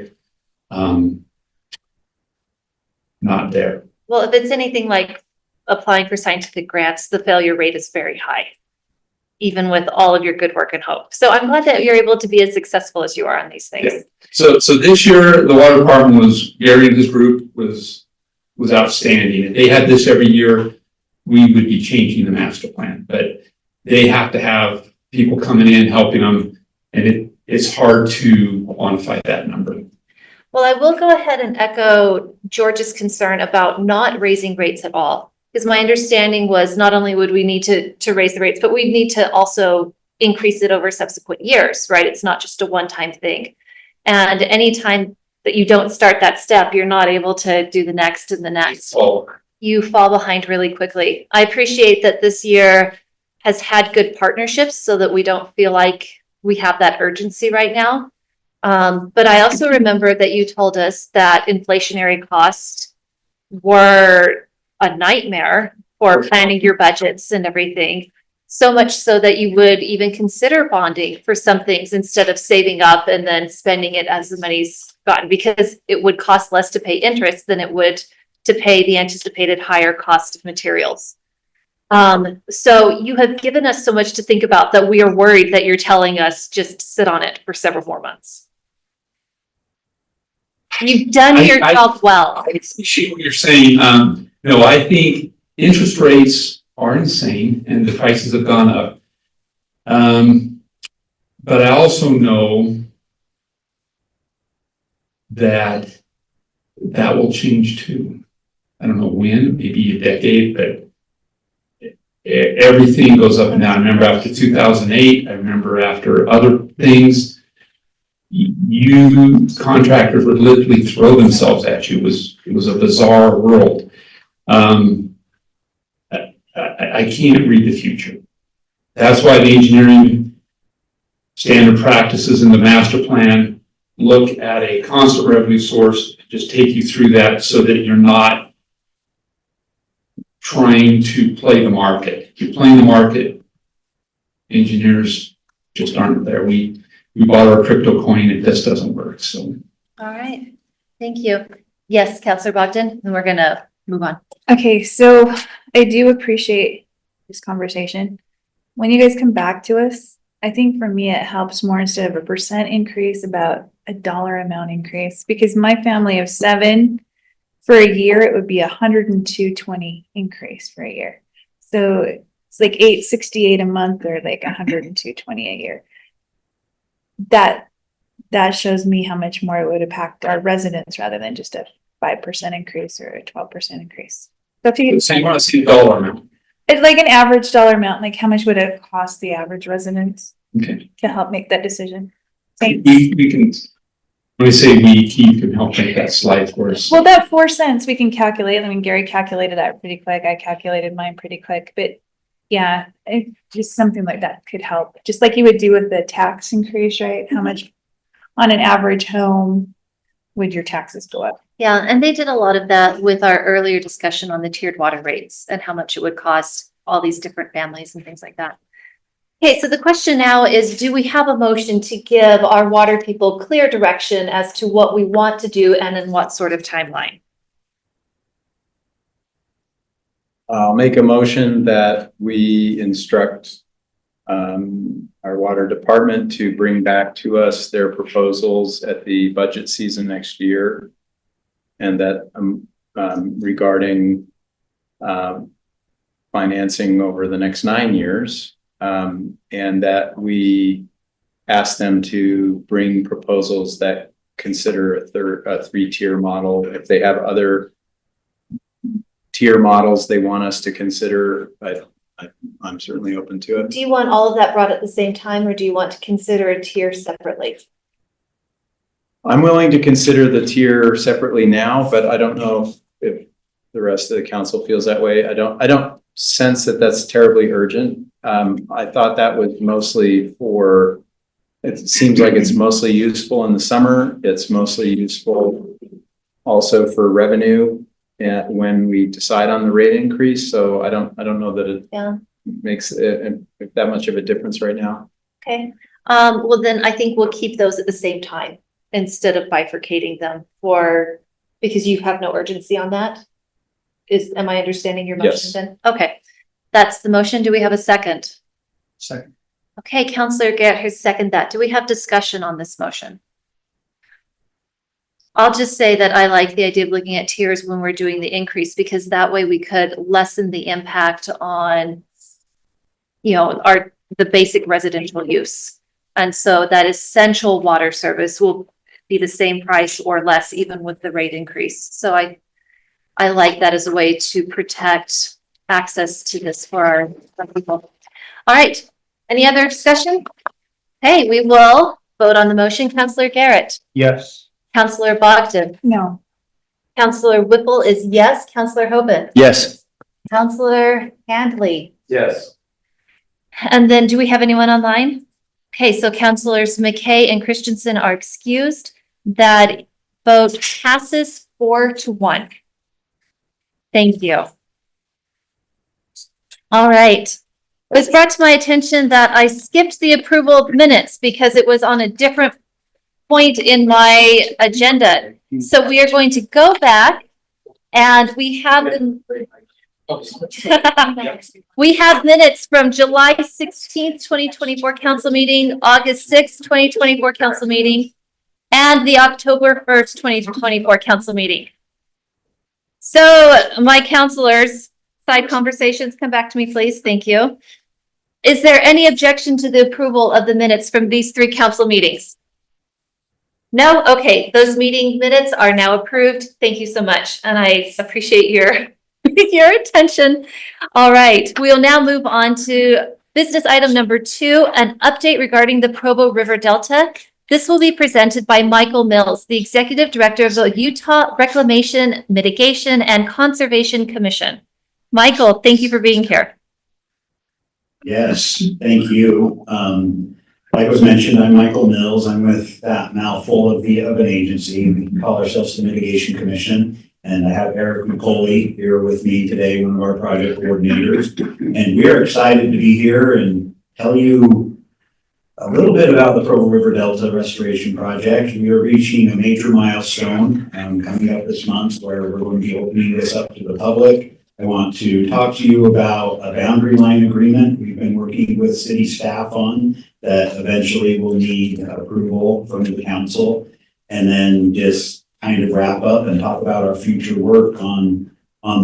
not there. Well, if it's anything like applying for scientific grants, the failure rate is very high, even with all of your good work and hope. So I'm glad that you're able to be as successful as you are on these things. Yeah. So this year, the water department Gary and his group was outstanding. If they had this every year, we would be changing the master plan, but they have to have people coming in, helping them, and it's hard to quantify that number. Well, I will go ahead and echo George's concern about not raising rates at all. Because my understanding was not only would we need to raise the rates, but we'd need to also increase it over subsequent years, right? It's not just a one-time thing. And anytime that you don't start that step, you're not able to do the next and the next. You fall behind really quickly. I appreciate that this year has had good partnerships so that we don't feel like we have that urgency right now. But I also remember that you told us that inflationary costs were a nightmare for planning your budgets and everything. So much so that you would even consider bonding for some things instead of saving up and then spending it as the money's gotten, because it would cost less to pay interest than it would to pay the anticipated higher cost of materials. So you have given us so much to think about that we are worried that you're telling us just sit on it for several more months. You've done your job well. I appreciate what you're saying. No, I think interest rates are insane and the prices have gone up. But I also know that will change too. I don't know when, maybe a decade, but everything goes up and down. I remember after 2008, I remember after other things, contractors would literally throw themselves at you. It was a bizarre world. I can't read the future. That's why the engineering standard practices in the master plan look at a constant revenue source, just take you through that so that you're not trying to play the market. If you're playing the market, engineers just aren't there. We bought our crypto coin, it just doesn't work, so. All right, thank you. Yes, Councillor Bogdan, and we're gonna move on. Okay, so I do appreciate this conversation. When you guys come back to us, I think for me, it helps more instead of a percent increase, about a dollar amount increase, because my family of 7, for a year, it would be $102.20 increase for a year. So it's like $868 a month, or like $102.20 a year. That shows me how much more it would impact our residents rather than just a 5% increase or a 12% increase. So if you So you want to see the dollar amount? It's like an average dollar amount, like how much would it cost the average residents Okay. to help make that decision? Thanks. We can, when we say we, Keith can help make that slide for us. Well, that 4 cents we can calculate. I mean, Gary calculated that pretty quick. I calculated mine pretty quick, but yeah, just something like that could help. Just like you would do with the tax increase, right? How much on an average home would your taxes go up? Yeah, and they did a lot of that with our earlier discussion on the tiered water rates and how much it would cost all these different families and things like that. Okay, so the question now is, do we have a motion to give our water people clear direction as to what we want to do and in what sort of timeline? I'll make a motion that we instruct our water department to bring back to us their proposals at the budget season next year. And that regarding financing over the next 9 years, and that we ask them to bring proposals that consider a 3-tier model. If they have other tier models they want us to consider, I'm certainly open to it. Do you want all of that brought at the same time, or do you want to consider a tier separately? I'm willing to consider the tier separately now, but I don't know if the rest of the council feels that way. I don't sense that that's terribly urgent. I thought that was mostly for, it seems like it's mostly useful in the summer. It's mostly useful also for revenue when we decide on the rate increase. So I don't know that it makes it that much of a difference right now. Okay, well then I think we'll keep those at the same time instead of bifurcating them because you have no urgency on that. Am I understanding your motion then? Okay, that's the motion. Do we have a second? Second. Okay, Councillor Garrett has seconded that. Do we have discussion on this motion? I'll just say that I like the idea of looking at tiers when we're doing the increase, because that way we could lessen the impact on, the basic residential use. And so that essential water service will be the same price or less, even with the rate increase. So I like that as a way to protect access to this for our people. All right, any other discussion? Hey, we will vote on the motion. Councillor Garrett. Yes. Councillor Bogdan. No. Councillor Whipple is yes. Councillor Hoban. Yes. Councillor Handley. Yes. And then do we have anyone online? Okay, so Councillors McKay and Christensen are excused. That vote passes 4-1. Thank you. All right. It was brought to my attention that I skipped the approval of minutes because it was on a different point in my agenda. So we are going to go back and we have we have minutes from July 16th, 2024 council meeting, August 6th, 2024 council meeting, and the October 1st, 2024 council meeting. So my councilors, side conversations, come back to me, please. Thank you. Is there any objection to the approval of the minutes from these 3 council meetings? No? Okay, those meeting minutes are now approved. Thank you so much. And I appreciate your attention. All right, we'll now move on to business item number 2, an update regarding the Provo River Delta. This will be presented by Michael Mills, the Executive Director of the Utah Reclamation, Mitigation, and Conservation Commission. Michael, thank you for being here. Yes, thank you. Like was mentioned, I'm Michael Mills. I'm with that mouthful of an agency. We call ourselves the Mitigation Commission. And I have Eric McCauley here with me today, one of our project coordinators. And we are excited to be here and tell you a little bit about the Provo River Delta Restoration Project. We are reaching a major milestone coming up this month where we're going to be opening this up to the public. I want to talk to you about a boundary line agreement we've been working with city staff on that eventually will need approval from the council. And then just kind of wrap up and talk about our future work on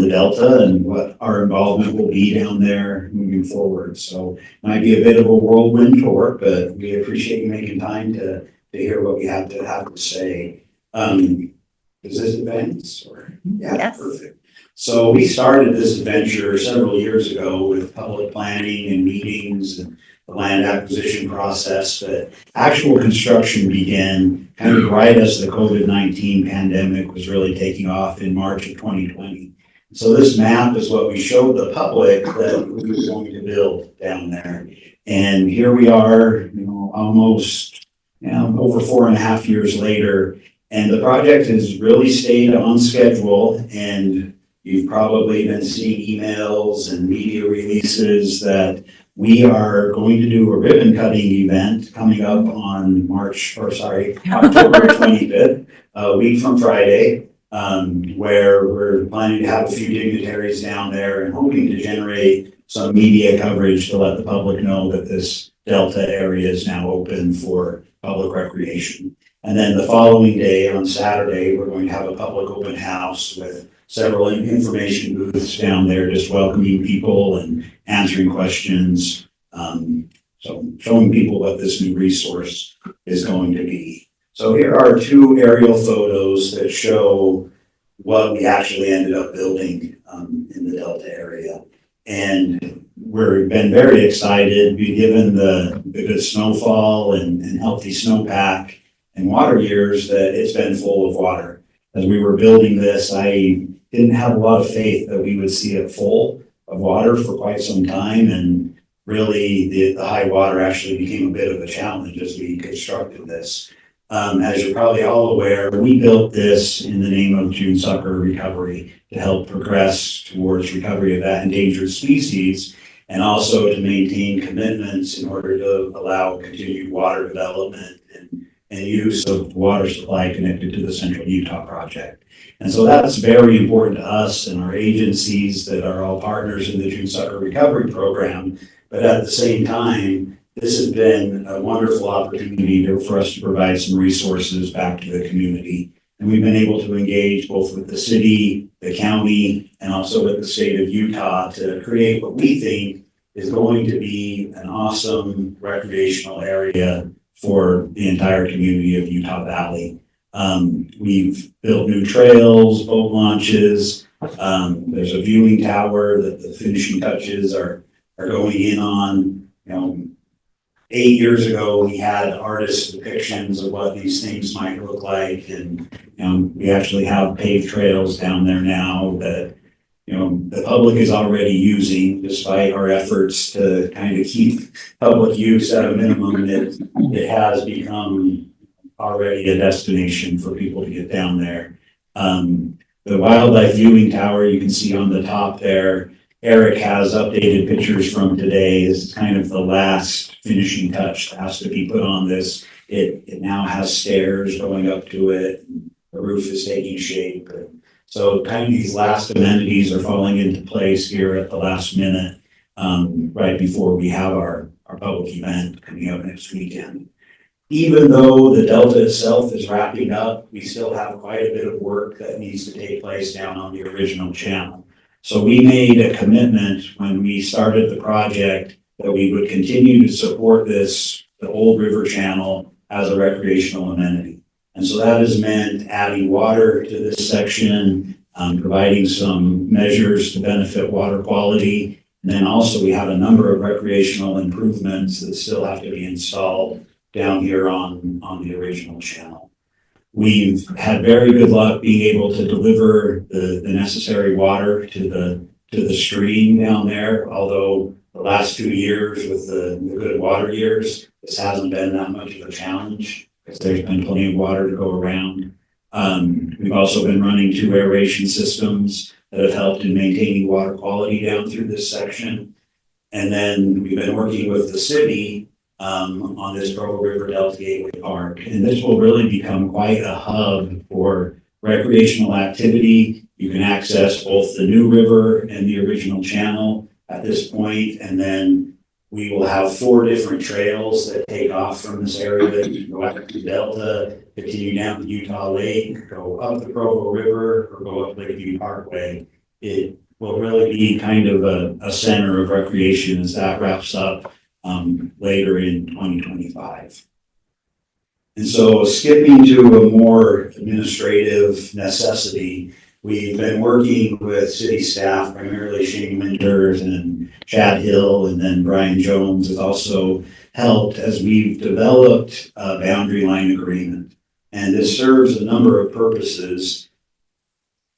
the Delta and what our involvement will be down there moving forward. So it might be a bit of a whirlwind tour, but we appreciate you making time to hear what we have to say. Is this events or? Yeah, yes. Perfect. So we started this adventure several years ago with public planning and meetings and the land acquisition process, but actual construction began kind of right as the COVID-19 pandemic was really taking off in March of 2020. So this map is what we showed the public that we were going to build down there. And here we are, almost over 4.5 years later, and the project has really stayed on schedule. And you've probably been seeing emails and media releases that we are going to do a ribbon cutting event coming up on October 25th, a week from Friday, where we're planning to have a few dignitaries down there and hoping to generate some media coverage to let the public know that this Delta area is now open for public recreation. And then the following day, on Saturday, we're going to have a public open house with several information booths down there, just welcoming people and answering questions. So showing people what this new resource is going to be. So here are 2 aerial photos that show what we actually ended up building in the Delta area. And we've been very excited, given the good snowfall and healthy snowpack and water years, that it's been full of water. As we were building this, I didn't have a lot of faith that we would see it full of water for quite some time. And really the high water actually became a bit of a challenge as we constructed this. As you're probably all aware, we built this in the name of June sucker recovery to help progress towards recovery of that endangered species, and also to maintain commitments in order to allow continued water development and use of water supply connected to the Central Utah Project. And so that's very important to us and our agencies that are all partners in the June Sucker Recovery Program. But at the same time, this has been a wonderful opportunity for us to provide some resources back to the community. And we've been able to engage both with the city, the county, and also with the state of Utah to create what we think is going to be an awesome recreational area for the entire community of Utah Valley. We've built new trails, boat launches. There's a viewing tower that the finishing touches are going in on. 8 years ago, we had artist depictions of what these things might look like. And, we actually have paved trails down there now that, the public is already using, despite our efforts to kind of keep public use at a minimum. It has become already a destination for people to get down there. The wildlife viewing tower you can see on the top there, Eric has updated pictures from today. This is kind of the last finishing touch that has to be put on this. It now has stairs going up to it. The roof is taking shape. So kind of these last amenities are falling into place here at the last minute, right before we have our public event coming up next weekend. Even though the Delta itself is wrapping up, we still have quite a bit of work that needs to take place down on the original channel. So we made a commitment when we started the project that we would continue to support the old river channel as a recreational amenity. And so that has meant adding water to this section, providing some measures to benefit water quality. And then also we have a number of recreational improvements that still have to be installed down here on the original channel. We've had very good luck being able to deliver the necessary water to the stream down there, although the last 2 years with the good water years, this hasn't been that much of a challenge because there's been plenty of water to go around. We've also been running 2 aeration systems that have helped in maintaining water quality down through this section. And then we've been working with the city on this Provo River Delta Gateway Park. And this will really become quite a hub for recreational activity. You can access both the new river and the original channel at this point. And then we will have 4 different trails that take off from this area. You can go out to the Delta, continue down to Utah Lake, go up the Provo River, or go up Lakeview Parkway. It will really be kind of a center of recreation as that wraps up later in 2025. And so skipping to a more administrative necessity, we've been working with city staff, primarily Shane Winters and Chad Hill, and then Brian Jones has also helped as we've developed a boundary line agreement. And this serves a number of purposes.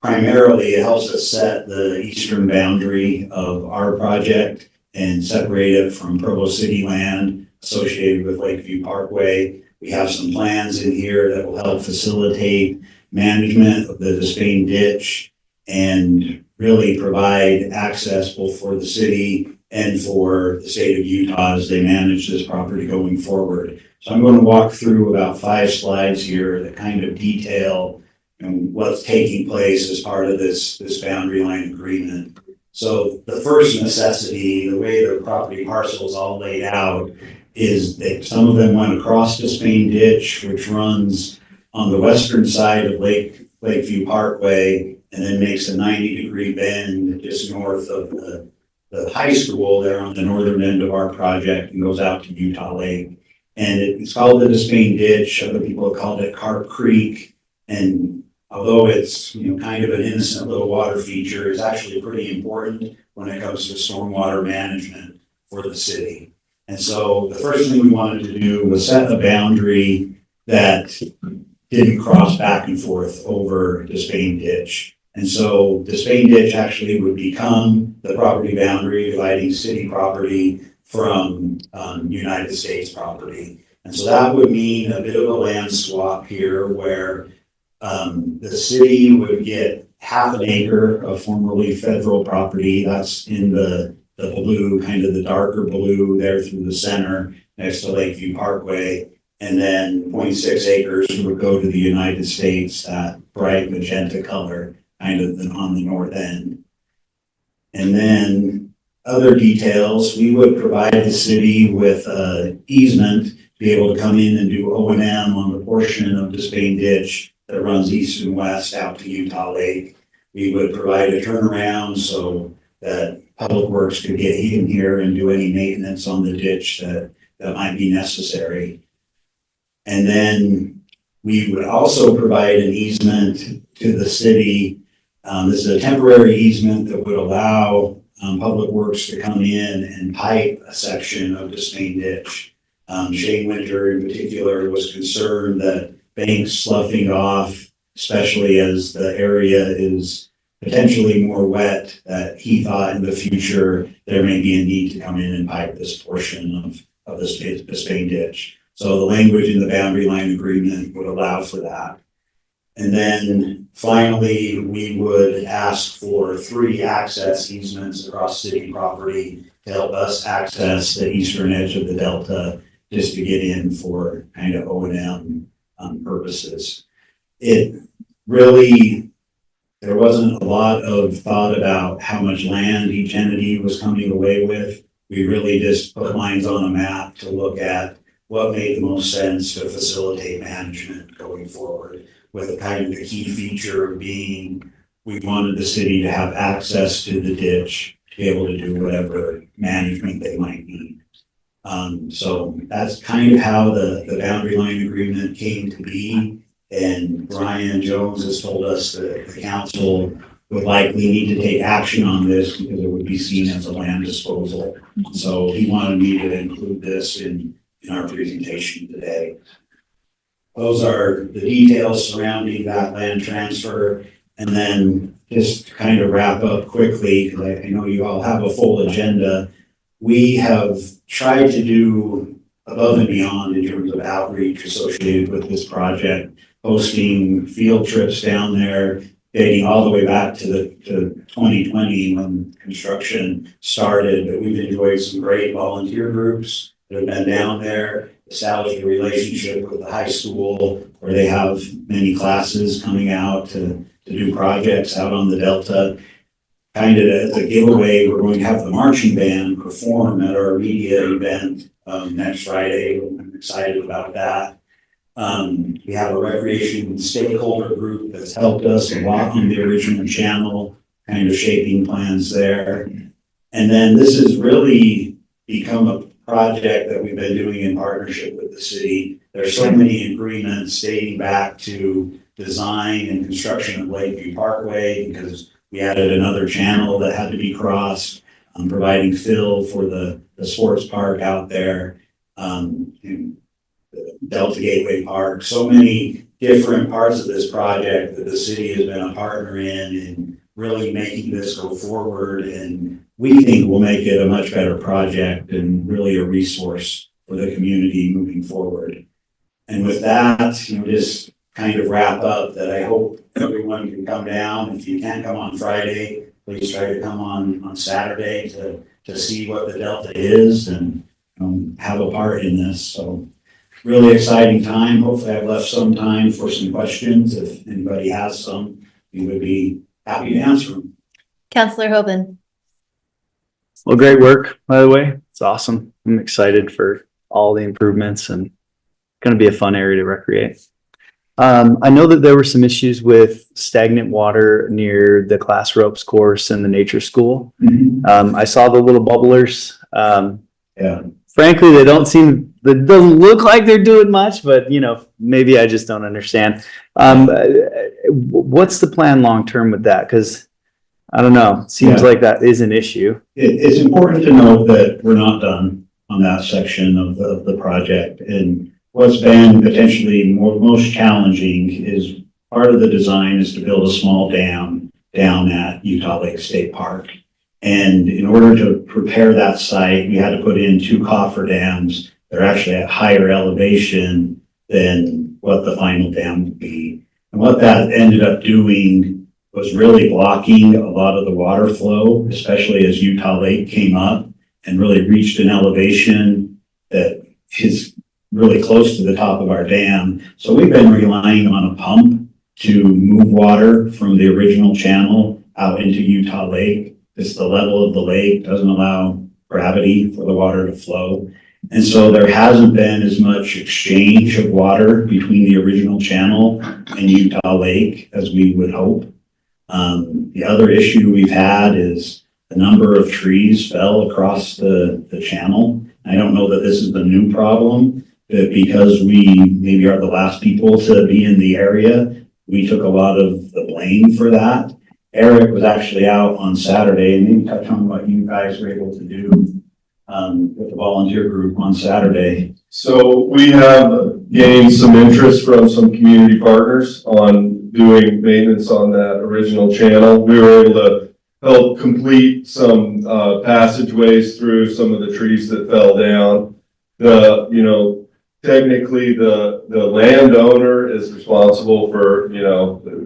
Primarily, it helps us set the eastern boundary of our project and separate it from Provo City land associated with Lakeview Parkway. We have some plans in here that will help facilitate management of the Despain ditch and really provide access both for the city and for the state of Utah as they manage this property going forward. So I'm going to walk through about 5 slides here that kind of detail what's taking place as part of this boundary line agreement. So the first necessity, the way the property parcel is all laid out, is that some of them went across Despain Ditch, which runs on the western side of Lakeview Parkway, and then makes a 90-degree bend just north of the high school there on the northern end of our project and goes out to Utah Lake. And it's called the Despain Ditch. Other people have called it Carp Creek. And although it's kind of an innocent little water feature, it's actually pretty important when it comes to stormwater management for the city. And so the first thing we wanted to do was set a boundary that didn't cross back and forth over Despain Ditch. And so Despain Ditch actually would become the property boundary dividing city property from United States property. And so that would mean a bit of a land swap here where the city would get half an acre of formerly federal property. That's in the blue, kind of the darker blue there through the center next to Lakeview Parkway. And then 0.6 acres would go to the United States, that bright magenta color, kind of on the north end. And then other details, we would provide the city with an easement to be able to come in and do O&M on the portion of Despain Ditch that runs east and west out to Utah Lake. We would provide a turnaround so that Public Works could get in here and do any maintenance on the ditch that might be necessary. And then we would also provide an easement to the city. This is a temporary easement that would allow Public Works to come in and pipe a section of Despain Ditch. Shane Winter in particular was concerned that banks sloughing off, especially as the area is potentially more wet, that he thought in the future there may be a need to come in and pipe this portion of the Despain Ditch. So the language in the boundary line agreement would allow for that. And then finally, we would ask for 3 access easements across city property to help us access the eastern edge of the Delta just to get in for kind of O&M purposes. It really, there wasn't a lot of thought about how much land each entity was coming away with. We really just put lines on a map to look at what made the most sense to facilitate management going forward, with kind of the key feature of being we wanted the city to have access to the ditch to be able to do whatever management they might need. So that's kind of how the boundary line agreement came to be. And Brian Jones has told us that the council would likely need to take action on this because it would be seen as a land disposal. So he wanted me to include this in in our presentation today. Those are the details surrounding that land transfer. And then just to kind of wrap up quickly, because I know you all have a full agenda. We have tried to do above and beyond in terms of outreach associated with this project, hosting field trips down there, dating all the way back to 2020 when construction started. But we've enjoyed some great volunteer groups that have been down there, established a relationship with the high school where they have many classes coming out to do projects out on the Delta. Kind of as a giveaway, we're going to have the marching band perform at our media event next Friday. I'm excited about that. We have a recreation stakeholder group that's helped us a lot on the original channel, kind of shaping plans there. And then this has really become a project that we've been doing in partnership with the city. There's so many agreements dating back to design and construction of Lakeview Parkway, because we added another channel that had to be crossed, providing fill for the sports park out there, Delta Gateway Park. So many different parts of this project that the city has been a partner in really making this go forward. And we think will make it a much better project and really a resource for the community moving forward. And with that, just kind of wrap up that I hope everyone can come down. If you can't come on Friday, please try to come on Saturday to see what the Delta is and have a part in this. So really exciting time. Hopefully I've left some time for some questions. If anybody has some, we would be happy to answer them. Counselor Hoban. Well, great work, by the way. It's awesome. I'm excited for all the improvements and going to be a fun area to recreate. I know that there were some issues with stagnant water near the class ropes course and the nature school. I saw the little bubblers. Yeah. Frankly, it doesn't look like they're doing much, but maybe I just don't understand. What's the plan long-term with that? Because I don't know, it seems like that is an issue. It's important to note that we're not done on that section of the project. And what's been potentially most challenging is part of the design is to build a small dam down at Utah Lake State Park. And in order to prepare that site, we had to put in 2 cofferdams. They're actually at higher elevation than what the final dam would be. And what that ended up doing was really blocking a lot of the water flow, especially as Utah Lake came up and really reached an elevation that is really close to the top of our dam. So we've been relying on a pump to move water from the original channel out into Utah Lake. It's the level of the lake doesn't allow gravity for the water to flow. And so there hasn't been as much exchange of water between the original channel and Utah Lake as we would hope. The other issue we've had is a number of trees fell across the channel. I don't know that this is the new problem, but because we maybe are the last people to be in the area, we took a lot of the blame for that. Eric was actually out on Saturday, and maybe touch on what you guys were able to do with the volunteer group on Saturday. So we have gained some interest from some community partners on doing maintenance on that original channel. We were able to help complete some passageways through some of the trees that fell down. Technically the landowner is responsible for,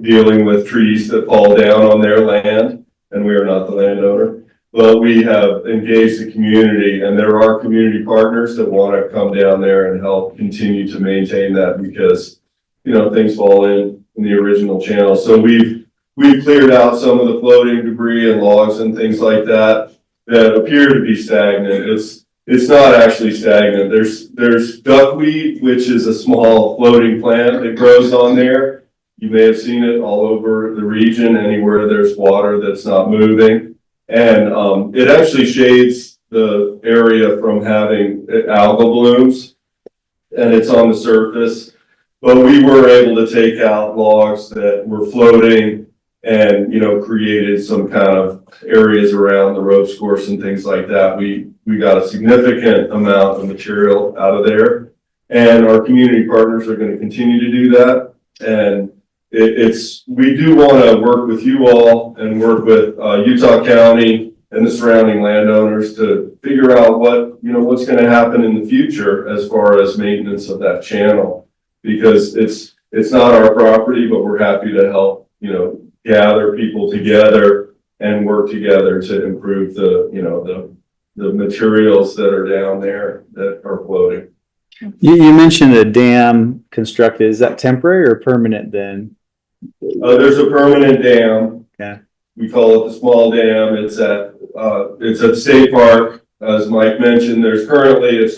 dealing with trees that fall down on their land, and we are not the landowner. But we have engaged the community, and there are community partners that want to come down there and help continue to maintain that because, things fall in the original channel. So we've cleared out some of the floating debris and logs and things like that appear to be stagnant. It's not actually stagnant. There's duckweed, which is a small floating plant that grows on there. You may have seen it all over the region, anywhere there's water that's not moving. And it actually shades the area from having algal blooms, and it's on the surface. But we were able to take out logs that were floating and, created some kind of areas around the ropes course and things like that. We got a significant amount of material out of there, and our community partners are going to continue to do that. And we do want to work with you all and work with Utah County and the surrounding landowners to figure out what's going to happen in the future as far as maintenance of that channel, because it's not our property, but we're happy to help, gather people together and work together to improve the materials that are down there that are floating. You mentioned a dam constructed. Is that temporary or permanent then? There's a permanent dam. Okay. We call it the small dam. It's at State Park. As Mike mentioned, it's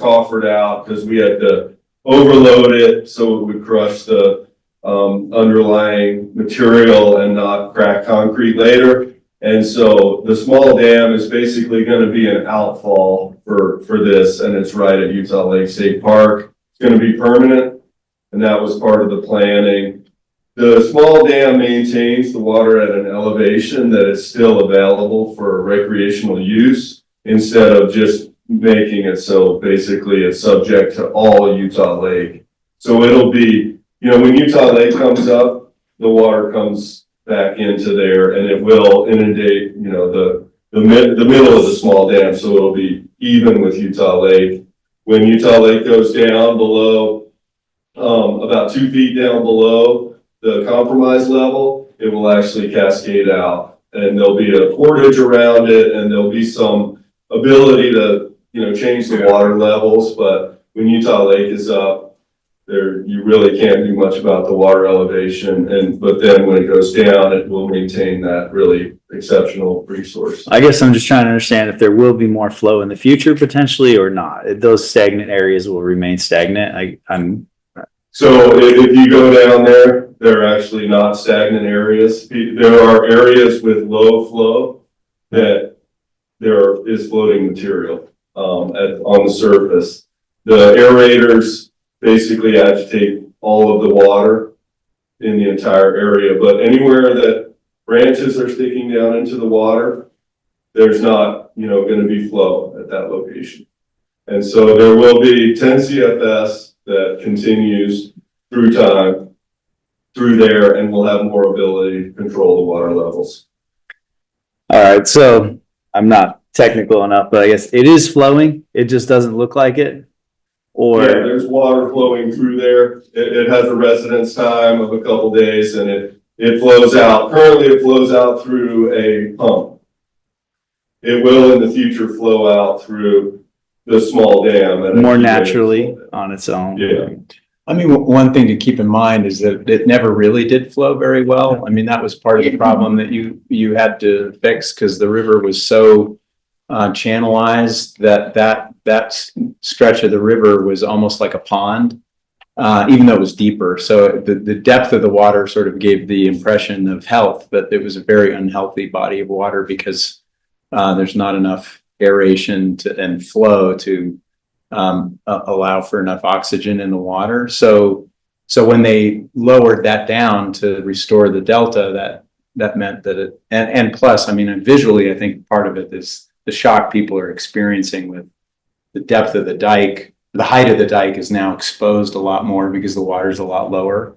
coffered out because we had to overload it so it would crush the underlying material and not crack concrete later. And so the small dam is basically going to be an outfall for this, and it's right at Utah Lake State Park. It's going to be permanent, and that was part of the planning. The small dam maintains the water at an elevation that is still available for recreational use, instead of just making it so basically it's subject to all Utah Lake. So it'll be, when Utah Lake comes up, the water comes back into there, and it will inundate, the middle of the small dam, so it'll be even with Utah Lake. When Utah Lake goes down below, about 2 feet down below the compromise level, it will actually cascade out, and there'll be a portage around it, and there'll be some ability to, change the water levels. But when Utah Lake is up, you really can't do much about the water elevation. But then when it goes down, it will maintain that really exceptional resource. I guess I'm just trying to understand if there will be more flow in the future potentially or not. Those stagnant areas will remain stagnant. So if you go down there, they're actually not stagnant areas. There are areas with low flow that there is floating material on the surface. The aerators basically agitate all of the water in the entire area, but anywhere that branches are sticking down into the water, there's not, going to be flow at that location. And so there will be 10 CFS that continues through time through there, and we'll have more ability to control the water levels. All right. So I'm not technical enough, but I guess it is flowing. It just doesn't look like it. Or yeah, there's water flowing through there. It has a residence time of a couple days, and it flows out. Currently it flows out through a pump. It will in the future flow out through the small dam and more naturally on its own. Yeah. I mean, one thing to keep in mind is that it never really did flow very well. I mean, that was part of the problem that you had to fix, because the river was so channelized that stretch of the river was almost like a pond, even though it was deeper. So the depth of the water sort of gave the impression of health, but it was a very unhealthy body of water because there's not enough aeration and flow to allow for enough oxygen in the water. So when they lowered that down to restore the delta, that meant that and plus, I mean, and visually, I think part of it is the shock people are experiencing with the depth of the dike. The height of the dike is now exposed a lot more because the water's a lot lower.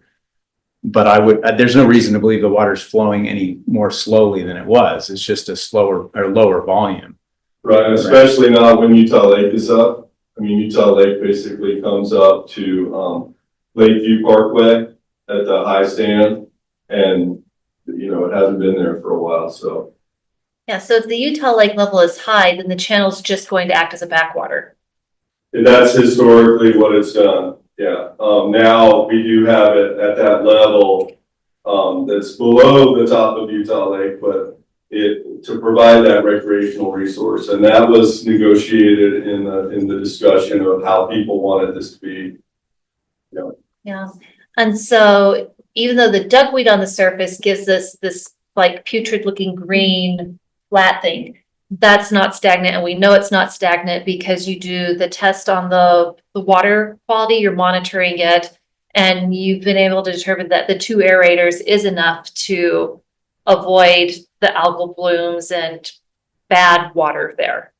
But there's no reason to believe the water's flowing any more slowly than it was. It's just a slower or lower volume. Right, especially not when Utah Lake is up. I mean, Utah Lake basically comes up to Lakeview Parkway at the high stand, and it hasn't been there for a while. So Yeah, so if the Utah Lake level is high, then the channel's just going to act as a backwater. and that's historically what it's done. Yeah. Now we do have it at that level that's below the top of Utah Lake, but to provide that recreational resource, and that was negotiated in the discussion of how people wanted this to be. Yeah, and so even though the duckweed on the surface gives us this like putrid looking green flat thing, that's not stagnant, and we know it's not stagnant because you do the test on the water quality, you're monitoring it, and you've been able to determine that the 2 aerators is enough to avoid the algal blooms and bad water there.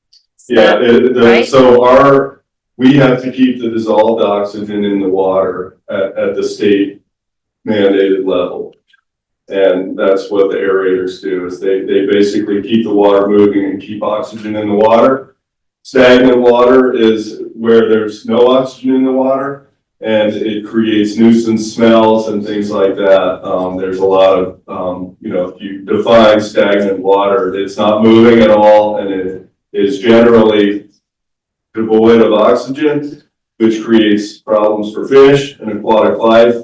Yeah, right? so we have to keep the dissolved oxygen in the water at the state mandated level. And that's what the aerators do, is they basically keep the water moving and keep oxygen in the water. Stagnant water is where there's no oxygen in the water, and it creates nuisance smells and things like that. There's a lot of, if you define stagnant water, it's not moving at all, and it is generally devoid of oxygen, which creates problems for fish and aquatic life.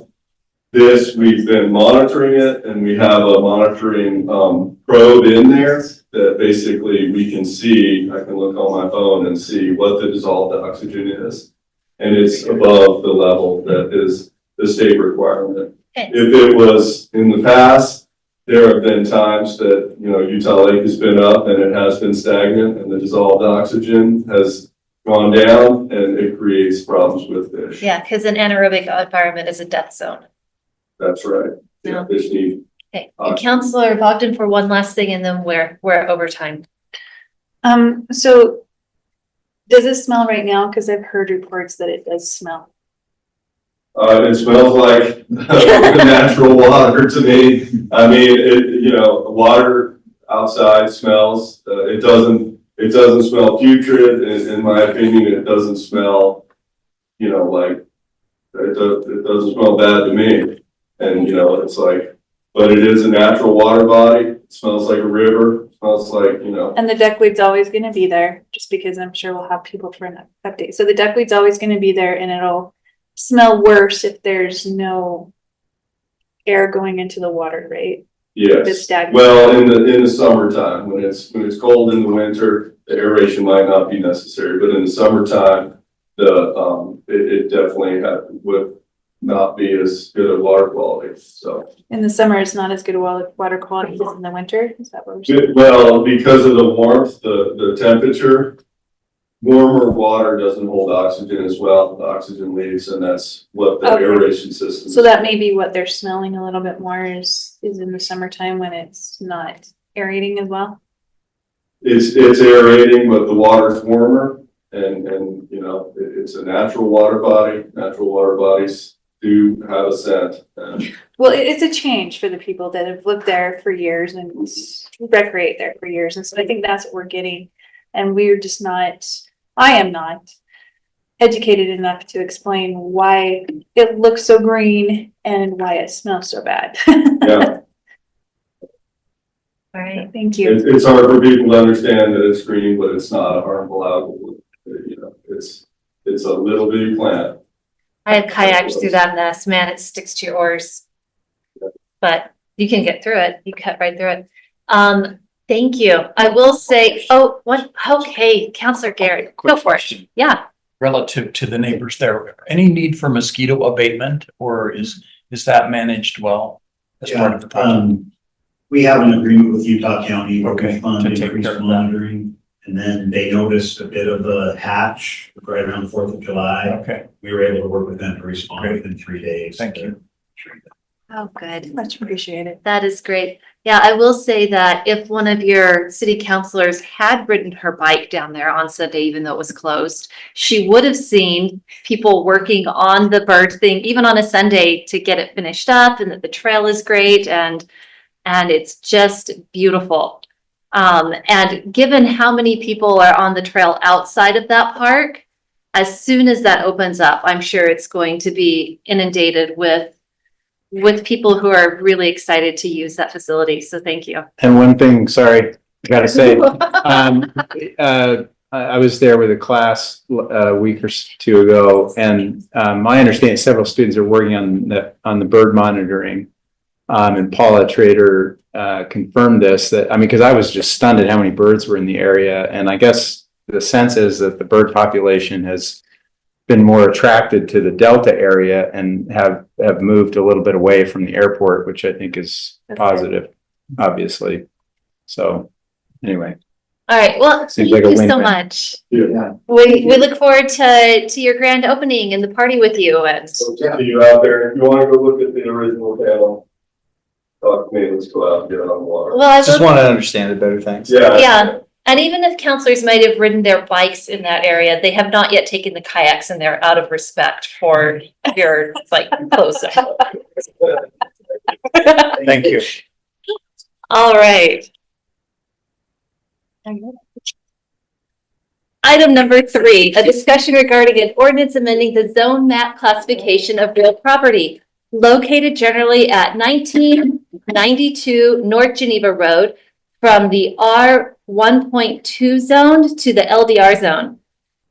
We've been monitoring it, and we have a monitoring probe in there that basically we can see. I can look on my phone and see what the dissolved oxygen is. And it's above the level that is the state requirement. If it was in the past, there have been times that, Utah Lake has been up and it has been stagnant, and the dissolved oxygen has gone down, and it creates problems with fish. Yeah, because an anaerobic environment is a death zone. That's right. Yeah, fish need. Okay, and Councilor Bogdan for one last thing, and then we're over time. So does it smell right now? Because I've heard reports that it does smell. It smells like natural water to me. I mean, water outside smells. It doesn't smell putrid. In my opinion, it doesn't smell, like it doesn't smell bad to me. And it's like, but it is a natural water body. It smells like a river. It smells like, And the duckweed's always going to be there, just because I'm sure we'll have people for an update. So the duckweed's always going to be there, and it'll smell worse if there's no air going into the water, right? yes. Well, in the summertime, when it's cold in the winter, the aeration might not be necessary, but in the summertime, it definitely would not be as good a water quality. So In the summer, it's not as good a water quality as in the winter. Is that what we're saying? well, because of the warmth, the temperature, warmer water doesn't hold oxygen as well. The oxygen leaves, and that's what the aeration system. So that may be what they're smelling a little bit more is in the summertime when it's not aerating as well. It's aerating, but the water's warmer, and it's a natural water body. Natural water bodies do have a scent. Well, it's a change for the people that have lived there for years and recreate there for years. And so I think that's what we're getting. And we're just I am not educated enough to explain why it looks so green and why it smells so bad. Yeah. All right, thank you. It's hard for people to understand that it's green, but it's not a harmful algal. It's a little bitty plant. I had kayaked through that mess. Man, it sticks to your oars. But you can get through it. You cut right through it. Thank you. I will say, okay, Councilor Garrett, go for it. Yeah. Relative to the neighbors there, any need for mosquito abatement, or is that managed well as part of the project? We have an agreement with Utah County. Okay, We fund to take increased care of that. monitoring. And then they noticed a bit of a hatch right around the 4th of July. Okay. We were able to work with them to respond Great. within 3 days. Thank you. Oh, good. Much appreciated. That is great. Yeah, I will say that if one of your city councilors had ridden her bike down there on Sunday, even though it was closed, she would have seen people working on the bird thing, even on a Sunday, to get it finished up, and that the trail is great and it's just beautiful. And given how many people are on the trail outside of that park, as soon as that opens up, I'm sure it's going to be inundated with people who are really excited to use that facility. So thank you. And one thing, sorry, I gotta say, I was there with a class a week or two ago, and my understanding, several students are working on the bird monitoring. And Paula Trader confirmed this, because I was just stunned at how many birds were in the area. And I guess the sense is that the bird population has been more attracted to the Delta area and have moved a little bit away from the airport, which I think is positive, obviously. So anyway. All right. Well, thank you so much. Yeah. We look forward to your grand opening and the party with you. And See you out there. If you want to go look at the original panel. talk to me, let's go out and get it on water. Well, I Just will, want to understand it better, thanks. yeah, and even if counselors might have ridden their bikes in that area, they have not yet taken the kayaks in there out of respect for your like close. Thank you. All right. Item number 3, a discussion regarding an ordinance amending the zone map classification of real property located generally at 1992 North Geneva Road from the R 1.2 zone to the LDR zone.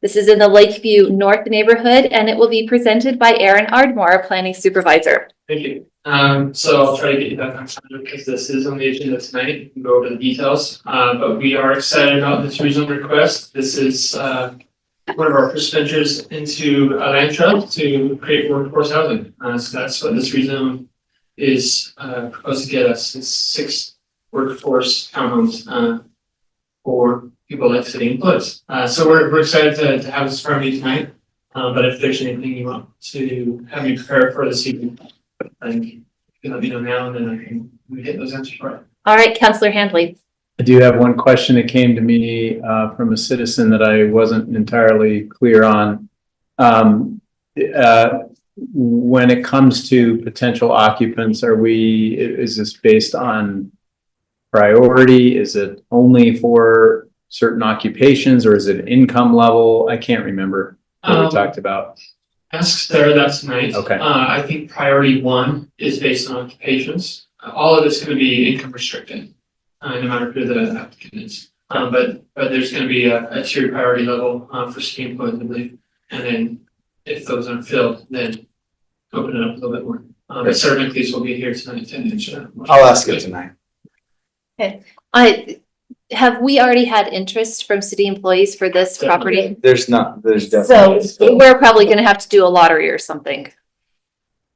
This is in the Lakeview North Neighborhood, and it will be presented by Aaron Ardmore, Planning Supervisor. Thank you. So I'll try to get you back on time because this is on the agenda tonight. We can go over the details. But we are excited about this rezone request. This is one of our first ventures into a land trust to create workforce housing. So that's what this rezone is proposed to get us. It's 6 workforce townhomes for people like city employees. So we're excited to have this from you tonight. But if there's anything you want to have me prepare for this evening, I think you can let me know now, and then we get those answers for it. All right, Councillor Handley. I do have one question that came to me from a citizen that I wasn't entirely clear on. When it comes to potential occupants, is this based on priority? Is it only for certain occupations, or is it income level? I can't remember what we talked about. Ask Sarah that tonight. Okay. I think priority 1 is based on occupations. All of it's going to be income restricted, no matter who the applicant is. But there's going to be a tiered priority level for city employees, I believe. And then if those aren't filled, then open it up a little bit more. But Sarah McLeese will be here tonight to answer that. I'll ask it tonight. Okay. Have we already had interest from city employees for this property? There's definitely. So we're probably gonna have to do a lottery or something.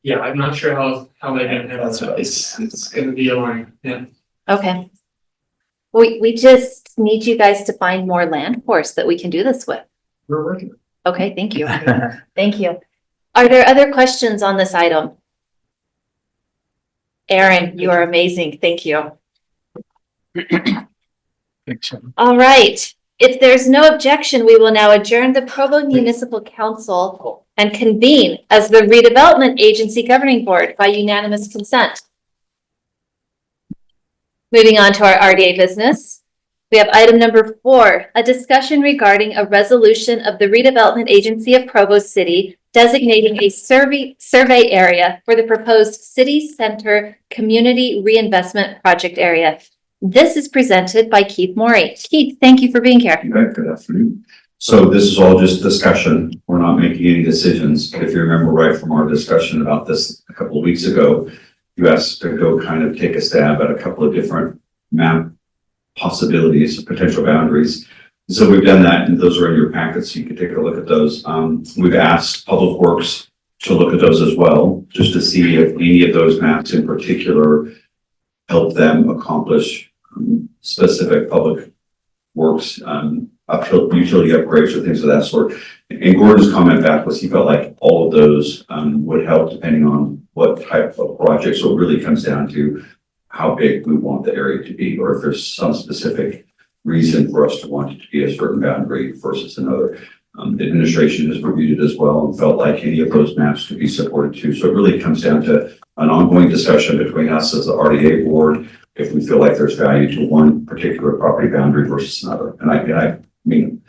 Yeah, I'm not sure how they're going to handle that. It's going to be a line. Yeah. Okay. We just need you guys to find more land for us that we can do this with. We're working. Okay, thank you. Thank you. Are there other questions on this item? Aaron, you are amazing. Thank you. All right. If there's no objection, we will now adjourn the Provo Municipal Council and convene as the Redevelopment Agency Governing Board by unanimous consent. Moving on to our RDA business. We have item number 4, a discussion regarding a resolution of the Redevelopment Agency of Provo City designating a survey area for the proposed city center community reinvestment project area. This is presented by Keith Morey. Keith, thank you for being here. Good afternoon. So this is all just discussion. We're not making any decisions. If you remember right from our discussion about this a couple of weeks ago, you asked to go kind of take a stab at a couple of different map possibilities, potential boundaries. So we've done that, and those are in your packets, so you can take a look at those. We've asked Public Works to look at those as well, just to see if any of those maps in particular help them accomplish specific public works, utility upgrades or things of that sort. And Gordon's comment back was he felt like all of those would help depending on what type of project. So it really comes down to how big we want the area to be, or if there's some specific reason for us to want it to be a certain boundary versus another. The administration has reviewed it as well and felt like any of those maps could be supported too. So it really comes down to an ongoing discussion between us as the RDA board, if we feel like there's value to one particular property boundary versus another. And I mean,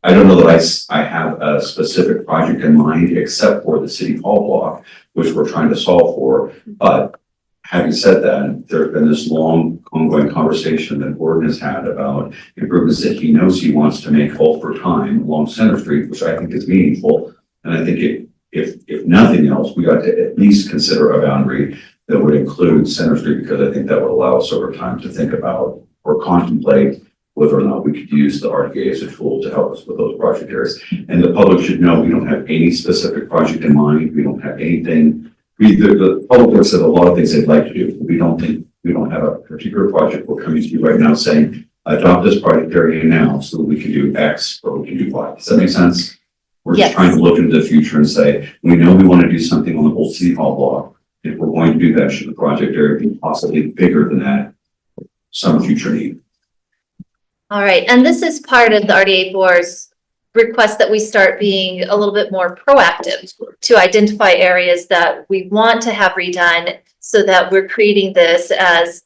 I don't know that I have a specific project in mind except for the city hall block, which we're trying to solve for. But having said that, there's been this long ongoing conversation that Gordon has had about improvements that he knows he wants to make over time along Center Street, which I think is meaningful. And I think if nothing else, we ought to at least consider a boundary that would include Center Street, because I think that would allow us over time to think about or contemplate whether or not we could use the RDA as a tool to help us with those project areas. And the public should know we don't have any specific project in mind. We don't have anything. The public works said a lot of things they'd like to do. We don't have a particular project. We're coming to you right now saying, adopt this project area now so that we can do X or we can do Y. Does that make sense? We're just trying to look into the future and say, we know we want to do something on the old city hall block. if we're going to do that, should the project area be possibly bigger than that, some future need. All right, and this is part of the RDA board's request that we start being a little bit more proactive to identify areas that we want to have redone so that we're creating this as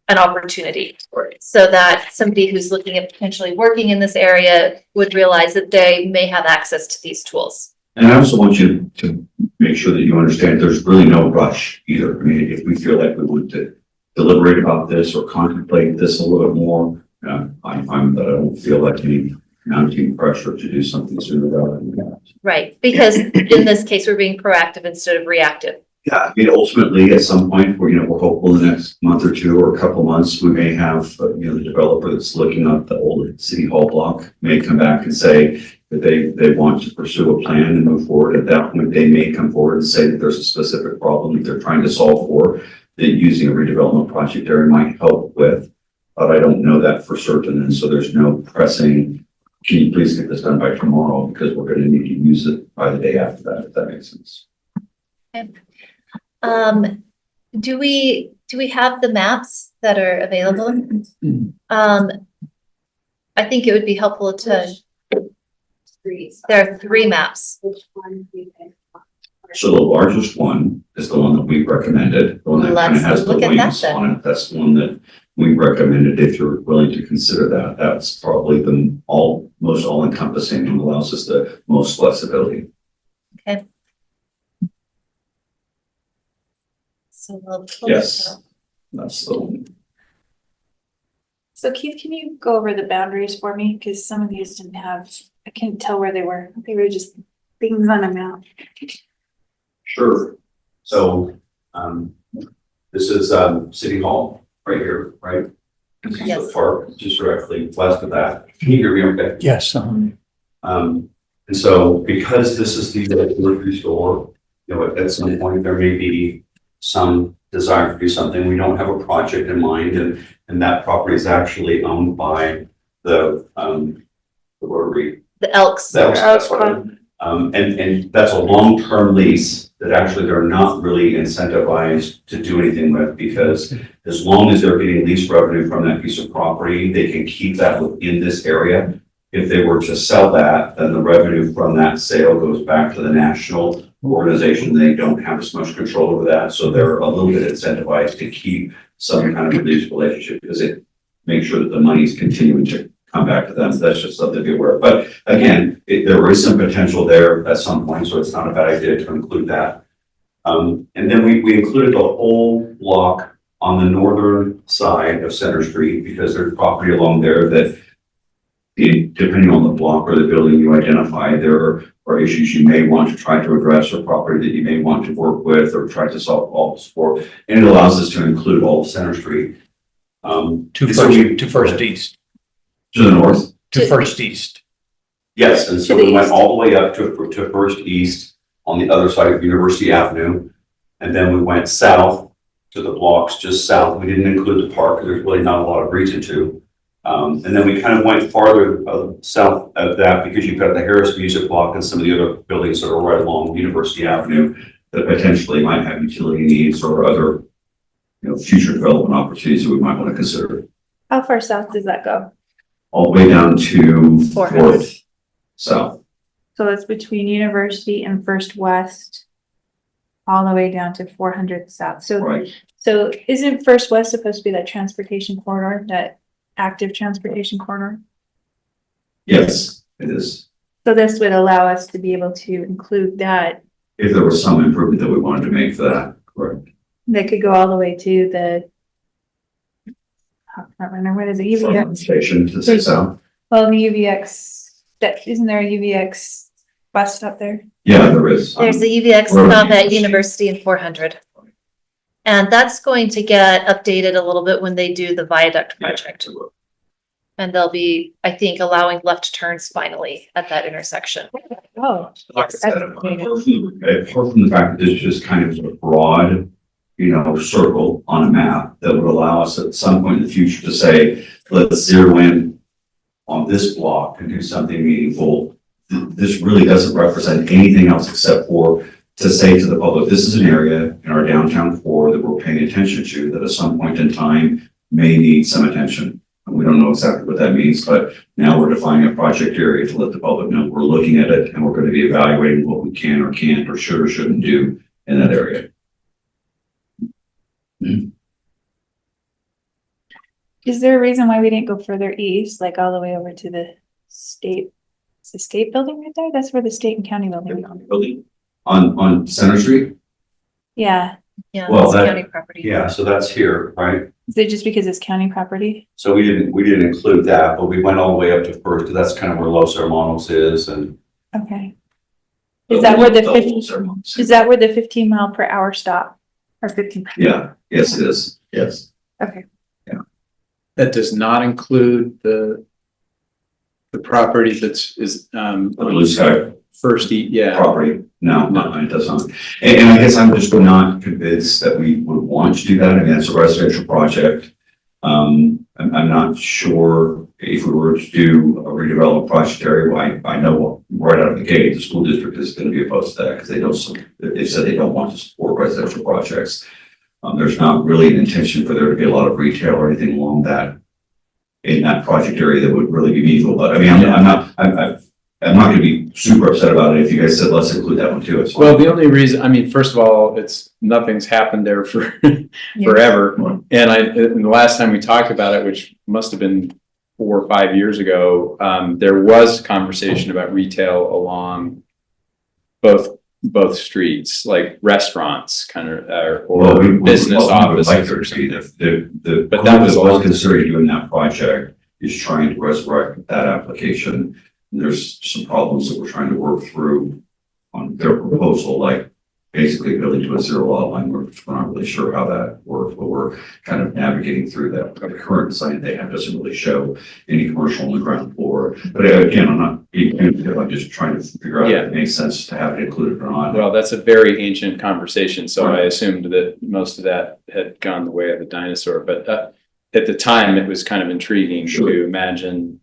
an opportunity so that somebody who's looking at potentially working in this area would realize that they may have access to these tools. And I also want you to make sure that you understand there's really no rush either. I mean, if we feel like we want to deliberate about this or contemplate this a little bit more, I don't feel like any mounting pressure to do something sooner rather than that. Right, because in this case, we're being proactive instead of reactive. Yeah, I mean, ultimately, at some point, we're hopeful the next month or two or a couple of months, we may have, the developer that's looking at the old city hall block may come back and say that they want to pursue a plan and move forward. At that point, they may come forward and say that there's a specific problem that they're trying to solve for that using a redevelopment project area might help with. But I don't know that for certain, and so there's no pressing, can you please get this done by tomorrow, because we're going to need to use it by the day after that, if that makes sense. Okay. Do we have the maps that are available? I think it would be helpful to. There are 3 maps. So the largest one is the one that we recommended, the one that kind of has the wings on it. That's the one that we recommended if you're willing to consider that. That's probably the most all-encompassing and allows us the most flexibility. Okay. So we'll pull Yes, this up. that's the one. So Keith, can you go over the boundaries for me? Because some of these didn't have, I couldn't tell where they were. They were just things on a map. Sure. So, this is, City Hall right here, right? This is Yes. the park just directly west of that. Can you hear me okay? Yes. And so because this is the grocery store, at some point there may be some desire to do something. We don't have a project in mind, and that property is actually owned by the Rotary. The Elks. That's what and that's a long-term lease that actually they're not really incentivized to do anything with, because as long as they're getting lease revenue from that piece of property, they can keep that within this area. If they were to sell that, then the revenue from that sale goes back to the national organization. They don't have as much control over that, so they're a little bit incentivized to keep some kind of lease relationship, because it makes sure that the money's continuing to come back to them. So that's just something to be aware of. But again, there is some potential there at some point, so it's not a bad idea to include that. And then we included the whole block on the northern side of Center Street, because there's property along there that, depending on the block or the building you identify, there are issues you may want to try to address, or property that you may want to work with or try to solve problems for. And it allows us to include all of Center Street. To First East. To the north? To First East. Yes, and so we went all the way up to First East on the other side of University Avenue. And then we went south to the blocks just south. We didn't include the park because there's really not a lot of reason to. And then we kind of went farther south of that, because you've got the Harris Music Block and some of the other buildings that are right along University Avenue that potentially might have utility needs or other, future development opportunities that we might want to consider. How far south does that go? All the way down to Fourth. 4th South. So it's between University and First West, all the way down to 400th South. So, Right. so isn't First West supposed to be that transportation corridor, that active transportation corridor? Yes, it is. So this would allow us to be able to include that. If there was some improvement that we wanted to make for that, correct. That could go all the way to the, I can't remember, what is it, From UVX? the station to the south. Well, the UVX, that, isn't there a UVX bus stop there? Yeah, there is. There's the UVX Road stop at University. University and 400. And that's going to get updated a little bit when they do the viaduct project. And they'll be, I think, allowing left turns finally at that intersection. Oh. Like I Yes, said, that's apart from the fact that it's just kind of a broad, circle on a map that would allow us at some point in the future to say, let's zero in on this block and do something meaningful. This really doesn't represent anything else except for to say to the public, this is an area in our downtown core that we're paying attention to, that at some point in time may need some attention. And we don't know exactly what that means, but now we're defining a project area to let the public know we're looking at it and we're going to be evaluating what we can or can't or should or shouldn't do in that area. Is there a reason why we didn't go further east, like all the way over to the state? It's the state building right there? That's where the state and county building are. Building on Center Street. Yeah. Yeah, Well, it's that- county property. Yeah, so that's here, right? Is it just because it's county property? So we didn't include that, but we went all the way up to First, because that's kind of where Los Hermanos is and. Okay. Is that where the Los 50, Hermanos. is that where the 15 mile per hour stop? Or 15? Yeah, yes, it is, yes. Okay. That does not include the property is, The Blue Sky First, yeah. property, no, it does not. And I guess I'm just not convinced that we would want to do that. I mean, it's a residential project. I'm not sure if we were to do a redevelopment project area. I know right out of the gate, the school district is going to be opposed to that because they said they don't want to support residential projects. There's not really an intention for there to be a lot of retail or anything along that in that project area that would really be meaningful. But I mean, I'm not going to be super upset about it if you guys said, let's include that one too. It's Well, the only reason, I mean, first of all, nothing's happened there for forever. And the last time we talked about it, which must have been 4 or 5 years ago, there was conversation about retail along both streets, like restaurants kind of, or business offices or something. But that was considered doing that project is trying to resurrect that application. There's some problems that we're trying to work through on their proposal, like basically building to a zero lot line. We're not really sure how that works, but we're kind of navigating through that. The current site they have doesn't really show any commercial on the ground floor. But again, I'm not being punitive. I'm just trying to figure out if it makes sense to have it included or not. Well, that's a very ancient conversation, so I assumed that most of that had gone the way of the dinosaur. But at the time, it was kind of intriguing to imagine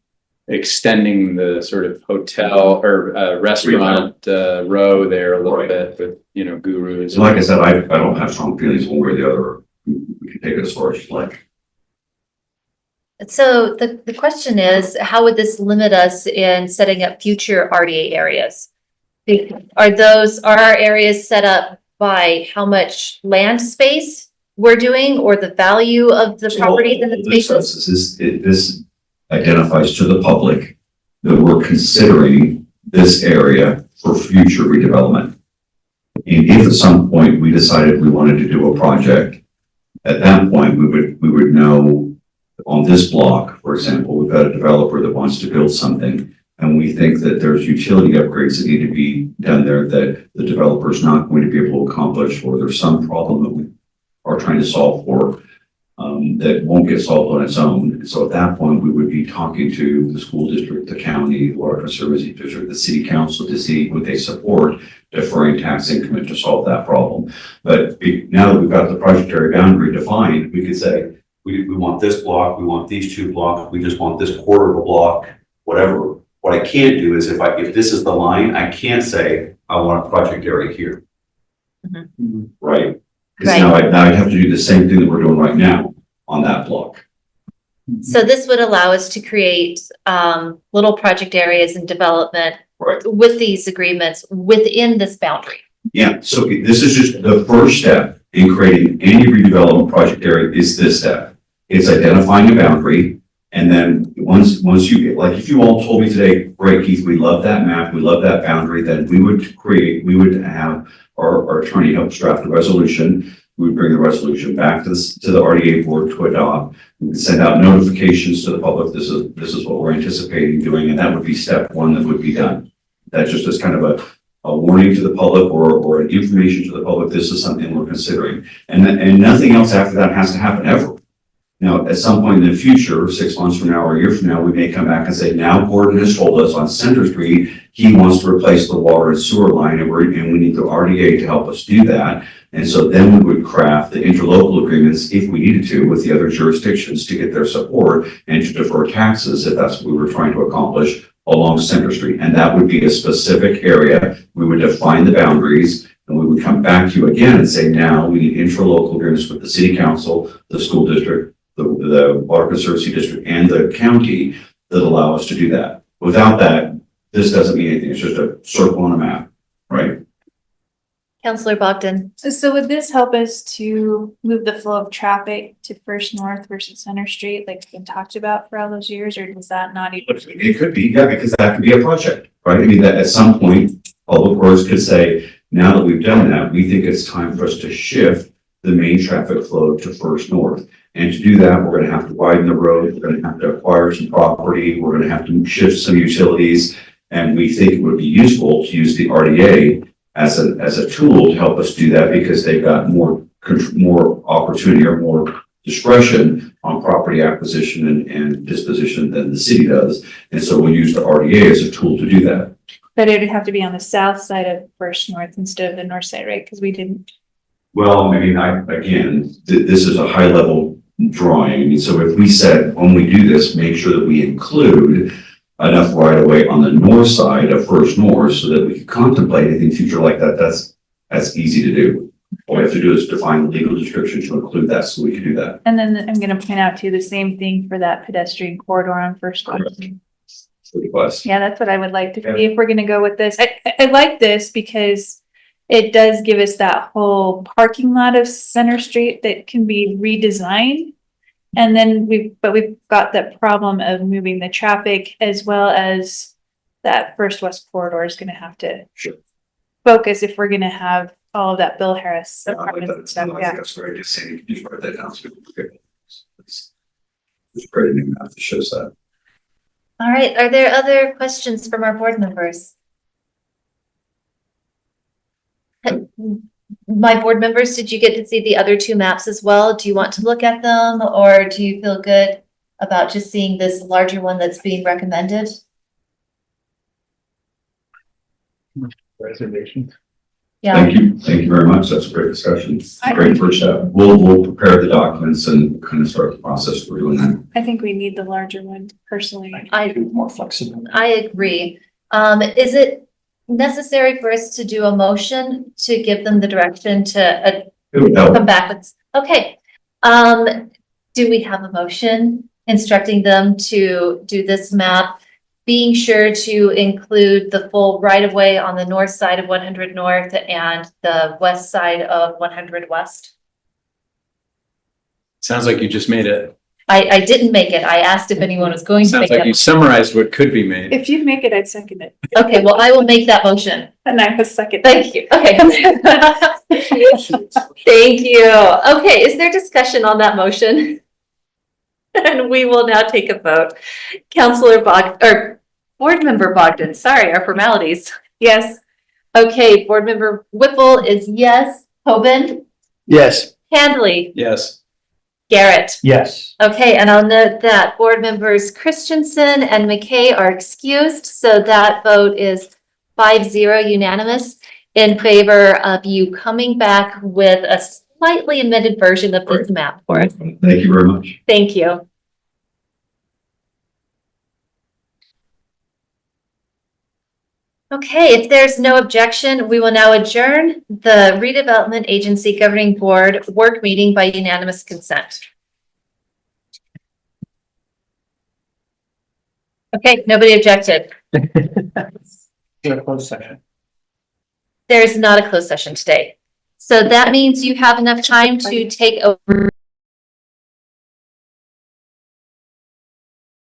extending the sort of hotel or restaurant row there a little bit with, gurus. So like I said, I don't have strong feelings one way or the other. We can take it as far as you like. So the question is, how would this limit us in setting up future RDA areas? Are our areas set up by how much land space we're doing or the value of the property in the spaces? This identifies to the public that we're considering this area for future redevelopment. And if at some point we decided we wanted to do a project, at that point we would know on this block, for example, we've got a developer that wants to build something and we think that there's utility upgrades that need to be done there that the developer is not going to be able to accomplish, or there's some problem that we are trying to solve for that won't get solved on its own. And so at that point, we would be talking to the school district, the county, the water conservancy district, the city council to see would they support deferring tax increment to solve that problem. But now that we've got the project area boundary defined, we could say, we want this block, we want these 2 blocks, we just want this quarter of a block, whatever. What I can't do is if this is the line, I can't say, I want a project area here. Mm-hmm. Right? Because now I'd have to do the same thing that we're doing right now on that block. So this would allow us to create little project areas and development with these agreements within this boundary. Yeah, so this is just the first step in creating any redevelopment project area is this step. It's identifying a boundary. And then once you get, like if you all told me today, great, Keith, we love that map, we love that boundary, then we would have our attorney help draft a resolution. We would bring the resolution back to the RDA board to adopt. We would send out notifications to the public. This is what we're anticipating doing, and that would be step 1 that would be done. That just is kind of a warning to the public or an information to the public. This is something we're considering, and nothing else after that has to happen ever. Now, at some point in the future, 6 months from now or a year from now, we may come back and say, now Gordon has told us on Center Street, he wants to replace the water and sewer line and we need the RDA to help us do that. And so then we would craft the interlocal agreements if we needed to with the other jurisdictions to get their support and to defer taxes if that's what we were trying to accomplish along Center Street. And that would be a specific area. We would define the boundaries. And we would come back to you again and say, now we need interlocal agreements with the city council, the school district, the water conservancy district, and the county that allow us to do that. Without that, this doesn't mean anything. It's just a circle on a map, right? Counselor Bogdan. So would this help us to move the flow of traffic to First North versus Center Street, like it's been talked about for all those years, or does that not even? It could be, yeah, because that could be a project, right? I mean, that at some point, Public Works could say, now that we've done that, we think it's time for us to shift the main traffic flow to First North. And to do that, we're gonna have to widen the road, we're gonna have to acquire some property, we're gonna have to shift some utilities. And we think it would be useful to use the RDA as a tool to help us do that, because they've got more opportunity or more discretion on property acquisition and disposition than the city does. And so we'll use the RDA as a tool to do that. But it would have to be on the south side of First North instead of the north side, right? Because we didn't. Well, I mean, again, this is a high level drawing. I mean, so if we said, when we do this, make sure that we include enough right of way on the north side of First North so that we can contemplate anything future like that, that's easy to do. All we have to do is define the legal description to include that, so we can do that. And then I'm gonna point out too, the same thing for that pedestrian corridor on First North. Request. Yeah, that's what I would like to see if we're gonna go with this. I like this because it does give us that whole parking lot of Center Street that can be redesigned. And then we've got that problem of moving the traffic, as well as that First West corridor is gonna have to focus if we're gonna have all of that Bill Harris apartments and stuff. Yeah. That's very good saying. You can just write that down. It's great new map that shows that. All right, are there other questions from our board members? My board members, did you get to see the other two maps as well? Do you want to look at them, or do you feel good about just seeing this larger one that's being recommended? Reservations. Yeah. Thank you very much. That's a great discussion. It's a great first step. We'll prepare the documents and kind of start the process for doing that. I think we need the larger one personally. More flexible. I agree. Is it necessary for us to do a motion to give them the direction to It would help. come back with? Okay. Do we have a motion instructing them to do this map, being sure to include the full right of way on the north side of 100 North and the west side of 100 West? Sounds like you just made it. I didn't make it. I asked if anyone was going to Sounds make like you it. summarized what could be made. If you make it, I'd second it. Okay, well, I will make that motion. And I was second. Thank you. Okay. Thank you. Okay, is there discussion on that motion? And we will now take a vote. Board Member Bogdan, sorry, our formalities. Yes. Okay, Board Member Whipple is yes. Hoban? Yes. Handley? Yes. Garrett? Yes. Okay, and I'll note that Board Members Christensen and McKay are excused, so that vote is 5-0 unanimous in favor of you coming back with a slightly amended version of this map for us. Thank you very much. Thank you. Okay, if there's no objection, we will now adjourn the Redevelopment Agency Governing Board work meeting by unanimous consent. Okay, nobody objected. Closed session. There's not a closed session today. So that means you have enough time to take over